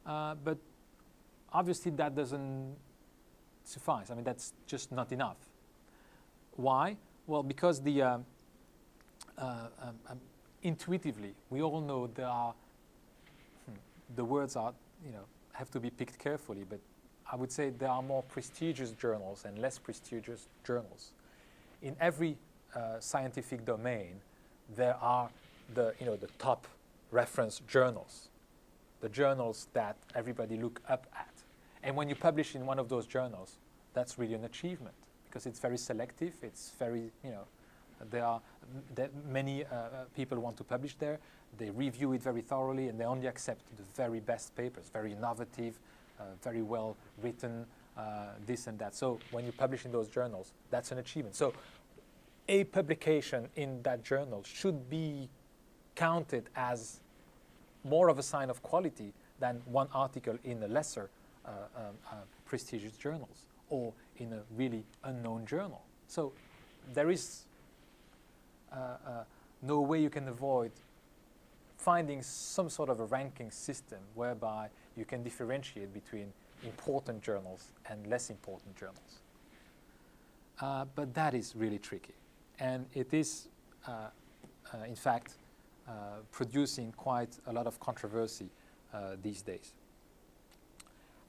But obviously that doesn't suffice. I mean, that's just not enough. Why? Well, because intuitively, we all know there are, the words are, have to be picked carefully, but I would say there are more prestigious journals and less prestigious journals. In every scientific domain, there are the top reference journals, the journals that everybody look up at. And when you publish in one of those journals, that's really an achievement, because it's very selective. It's very, many people want to publish there. They review it very thoroughly, and they only accept the very best papers, very innovative, very well written, this and that. So when you publish in those journals, that's an achievement. So a publication in that journal should be counted as more of a sign of quality than one article in a lesser prestigious journals, or in a really unknown journal. So there is no way you can avoid finding some sort of a ranking system whereby you can differentiate between important journals and less important journals. But that is really tricky. And it is, in fact, producing quite a lot of controversy these days.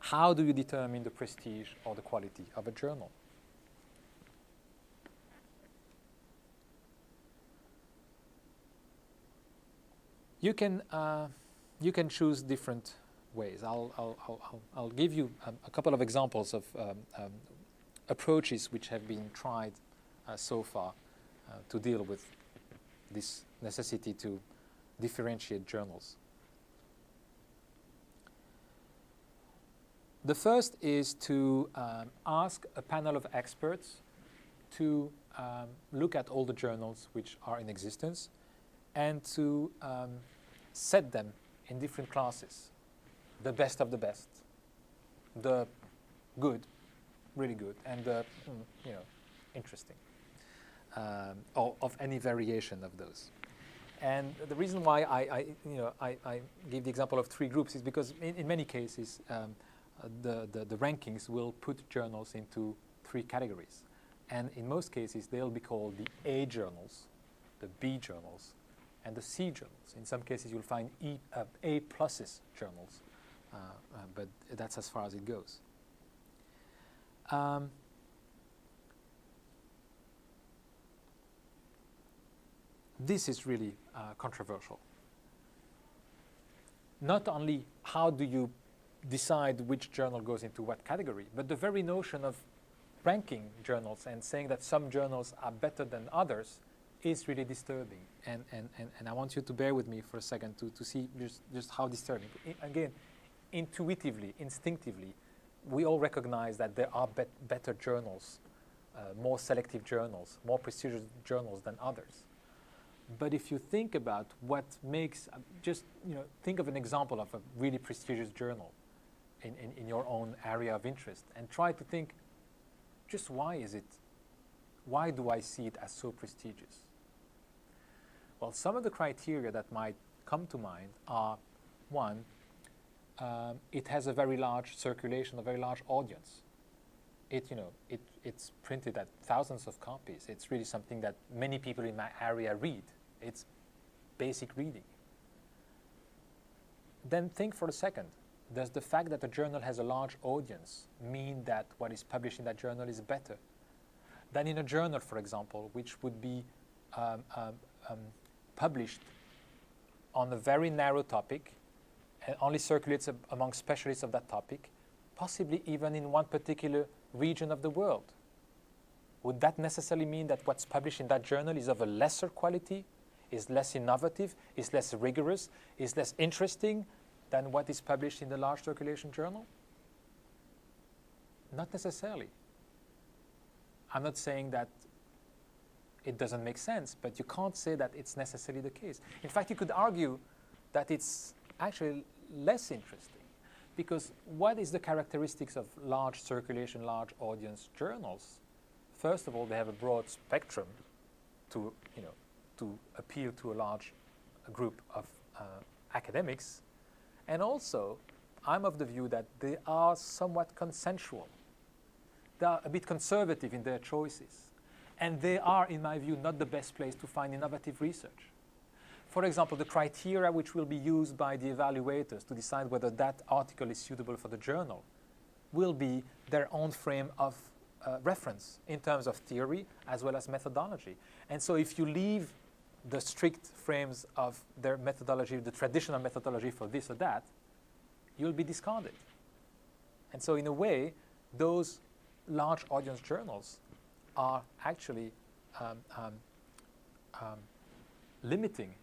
How do you determine the prestige or the quality of a journal? You can choose different ways. I'll give you a couple of examples of approaches which have been tried so far to deal with this necessity to differentiate journals. The first is to ask a panel of experts to look at all the journals which are in existence and to set them in different classes. The best of the best, the good, really good, and the interesting, or of any variation of those. And the reason why I give the example of 3 groups is because in many cases the rankings will put journals into 3 categories. And in most cases, they'll be called the A journals, the B journals, and the C journals. In some cases, you'll find A pluses journals, but that's as far as it goes. This is really controversial. Not only how do you decide which journal goes into what category, but the very notion of ranking journals and saying that some journals are better than others is really disturbing. And I want you to bear with me for a second to see just how disturbing. Again, intuitively, instinctively, we all recognize that there are better journals, more selective journals, more prestigious journals than others. But if you think about what makes, think of an example of a really prestigious journal in your own area of interest, and try to think, just why do I see it as so prestigious? Well, some of the criteria that might come to mind are, 1, it has a very large circulation, a very large audience. It's printed at thousands of copies. It's really something that many people in my area read. It's basic reading. Then think for a second, does the fact that a journal has a large audience mean that what is published in that journal is better than in a journal, for example, which would be published on a very narrow topic and only circulates among specialists of that topic, possibly even in one particular region of the world. Would that necessarily mean that what's published in that journal is of a lesser quality, is less innovative, is less rigorous, is less interesting than what is published in the large circulation journal? Not necessarily. I'm not saying that it doesn't make sense, but you can't say that it's necessarily the case. In fact, you could argue that it's actually less interesting, because what is the characteristics of large circulation, large audience journals? First of all, they have a broad spectrum to appeal to a large group of academics, and also I'm of the view that they are somewhat consensual. They are a bit conservative in their choices, and they are, in my view, not the best place to find innovative research. For example, the criteria which will be used by the evaluators to decide whether that article is suitable for the journal will be their own frame of reference in terms of theory as well as methodology. And so if you leave the strict frames of their methodology, the traditional methodology for this or that, you'll be discarded. And so in a way, those large audience journals are actually limiting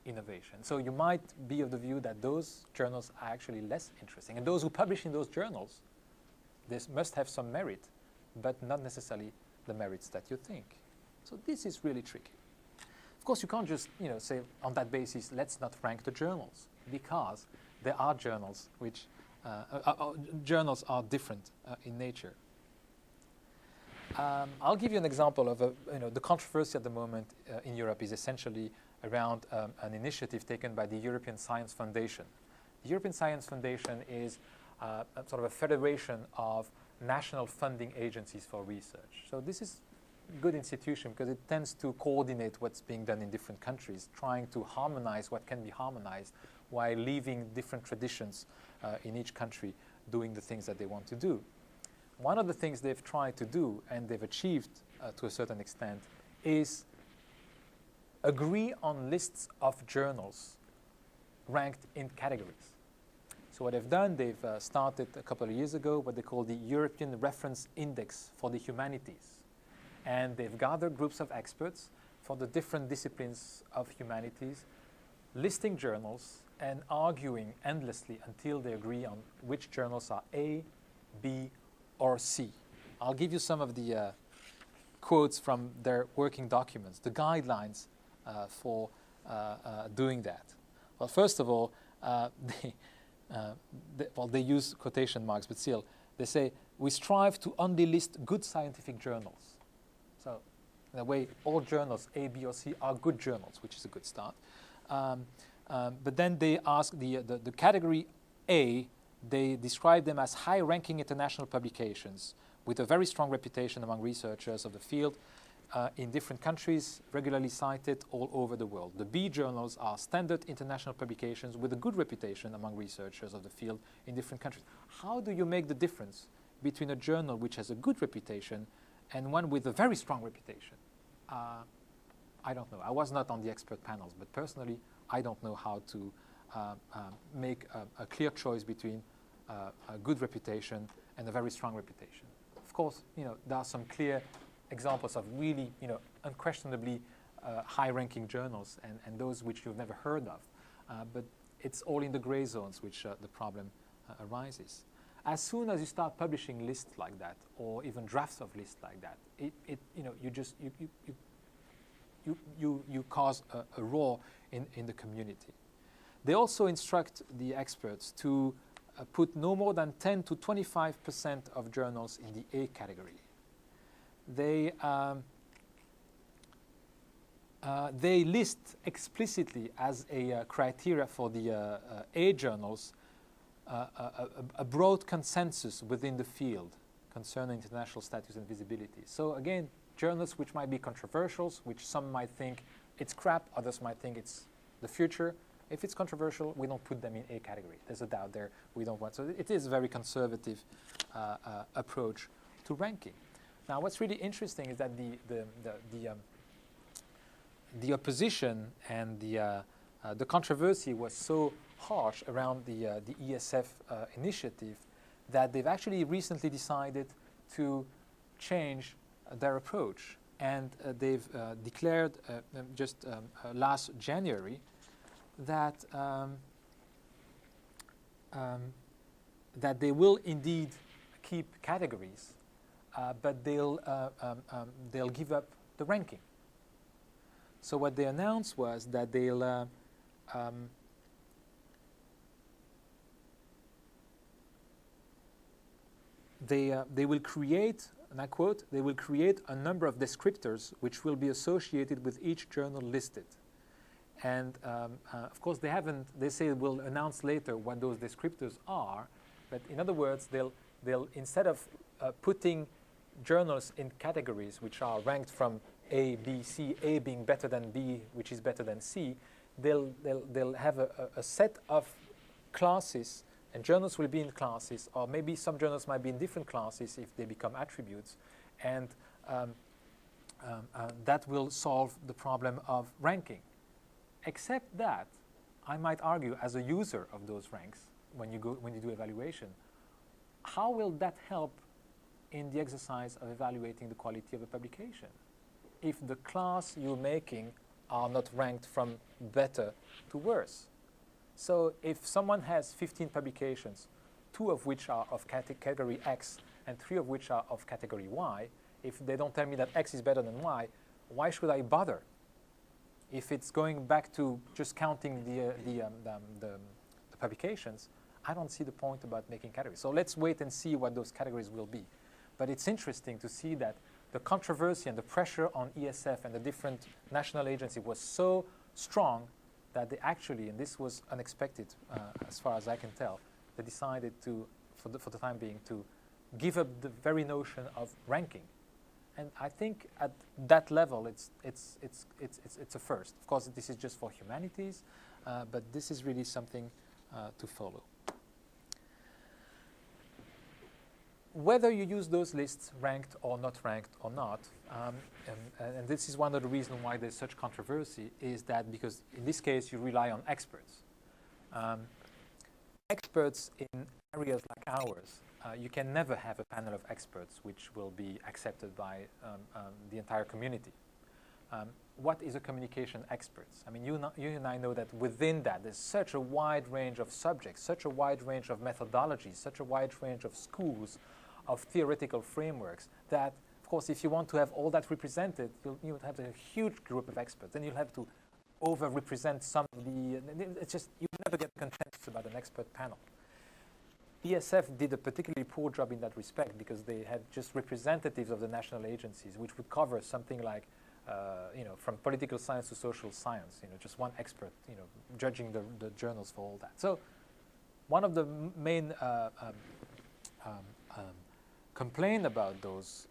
innovation. So you might be of the view that those journals are actually less interesting. And those who publish in those journals, this must have some merit, but not necessarily the merits that you think. So this is really tricky. Of course, you can't just say on that basis, let's not rank the journals, because there are journals which journals are different in nature. I'll give you an example of the controversy at the moment in Europe is essentially around an initiative taken by the European Science Foundation. The European Science Foundation is sort of a federation of national funding agencies for research. So this is a good institution because it tends to coordinate what's being done in different countries, trying to harmonize what can be harmonized while leaving different traditions in each country doing the things that they want to do. One of the things they've tried to do, and they've achieved to a certain extent, is agree on lists of journals ranked in categories. So what they've done, they've started a couple of years ago what they call the European Reference Index for the Humanities. And they've gathered groups of experts for the different disciplines of humanities, listing journals and arguing endlessly until they agree on which journals are A, B, or C. I'll give you some of the quotes from their working documents, the guidelines for doing that. Well, first of all, they use quotation marks, but still, they say, we strive to only list good scientific journals. So, in a way, all journals, A, B, or C, are good journals, which is a good start. But then they ask the category A, they describe them as high-ranking international publications with a very strong reputation among researchers of the field in different countries, regularly cited all over the world. The B journals are standard international publications with a good reputation among researchers of the field in different countries. How do you make the difference between a journal which has a good reputation and one with a very strong reputation? I don't know. I was not on the expert panels, but personally, I don't know how to make a clear choice between a good reputation and a very strong reputation. Of course, there are some clear examples of really, unquestionably high-ranking journals and those which you've never heard of. But it's all in the gray zones which the problem arises. As soon as you start publishing lists like that, or even drafts of lists like that, you cause a roar in the community. They also instruct the experts to put no more than 10 to 25% of journals in the A category. They list explicitly as a criteria for the A journals a broad consensus within the field concerning international status and visibility. So again, journals which might be controversial, which some might think it's crap, others might think it's the future. If it's controversial, we don't put them in A category. There's a doubt there. We don't want. So it is a very conservative approach to ranking. Now, what's really interesting is that the opposition and the the controversy was so harsh around the ESF initiative that they've actually recently decided to change their approach. And they've declared just last January that that they will indeed keep categories, but they'll give up the ranking. So what they announced was that they'll they will create, and I quote, they will create a number of descriptors which will be associated with each journal listed. And of course, they say we'll announce later what those descriptors are, but in other words, they'll instead of putting journals in categories which are ranked from A, B, C, A being better than B, which is better than C, they'll have a set of classes, and journals will be in classes, or maybe some journals might be in different classes if they become attributes, and that will solve the problem of ranking. Except that, I might argue, as a user of those ranks, when you do evaluation, how will that help in the exercise of evaluating the quality of a publication if the class you're making are not ranked from better to worse? So if someone has 15 publications, 2 of which are of category X and 3 of which are of category Y, if they don't tell me that X is better than Y, why should I bother? If it's going back to just counting the publications, I don't see the point about making categories. So let's wait and see what those categories will be. But it's interesting to see that the controversy and the pressure on ESF and the different national agencies was so strong that they actually, and this was unexpected as far as I can tell, they decided to, for the time being, to give up the very notion of ranking. And I think at that level, it's a first. Of course, this is just for humanities, but this is really something to follow. Whether you use those lists ranked or not, and this is one of the reasons why there's such controversy, is that because in this case you rely on experts. Experts in areas like ours, you can never have a panel of experts which will be accepted by the entire community. What is a communication expert? I mean, you and I know that within that there's such a wide range of subjects, such a wide range of methodologies, such a wide range of schools, of theoretical frameworks, that, of course, if you want to have all that represented, you would have a huge group of experts. Then you'll have to over-represent some of the... It's just, you never get consensus about an expert panel. ESF did a particularly poor job in that respect because they had just representatives of the national agencies, which would cover something like, from political science to social science, just one expert, judging the journals for all that. So one of the main complaint about those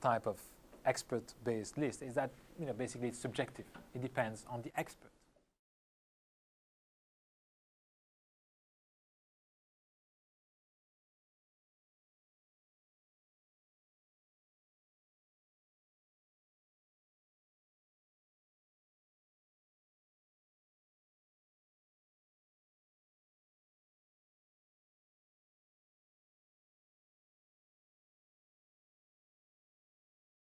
type of expert-based lists is that, basically it's subjective. It depends on the expert.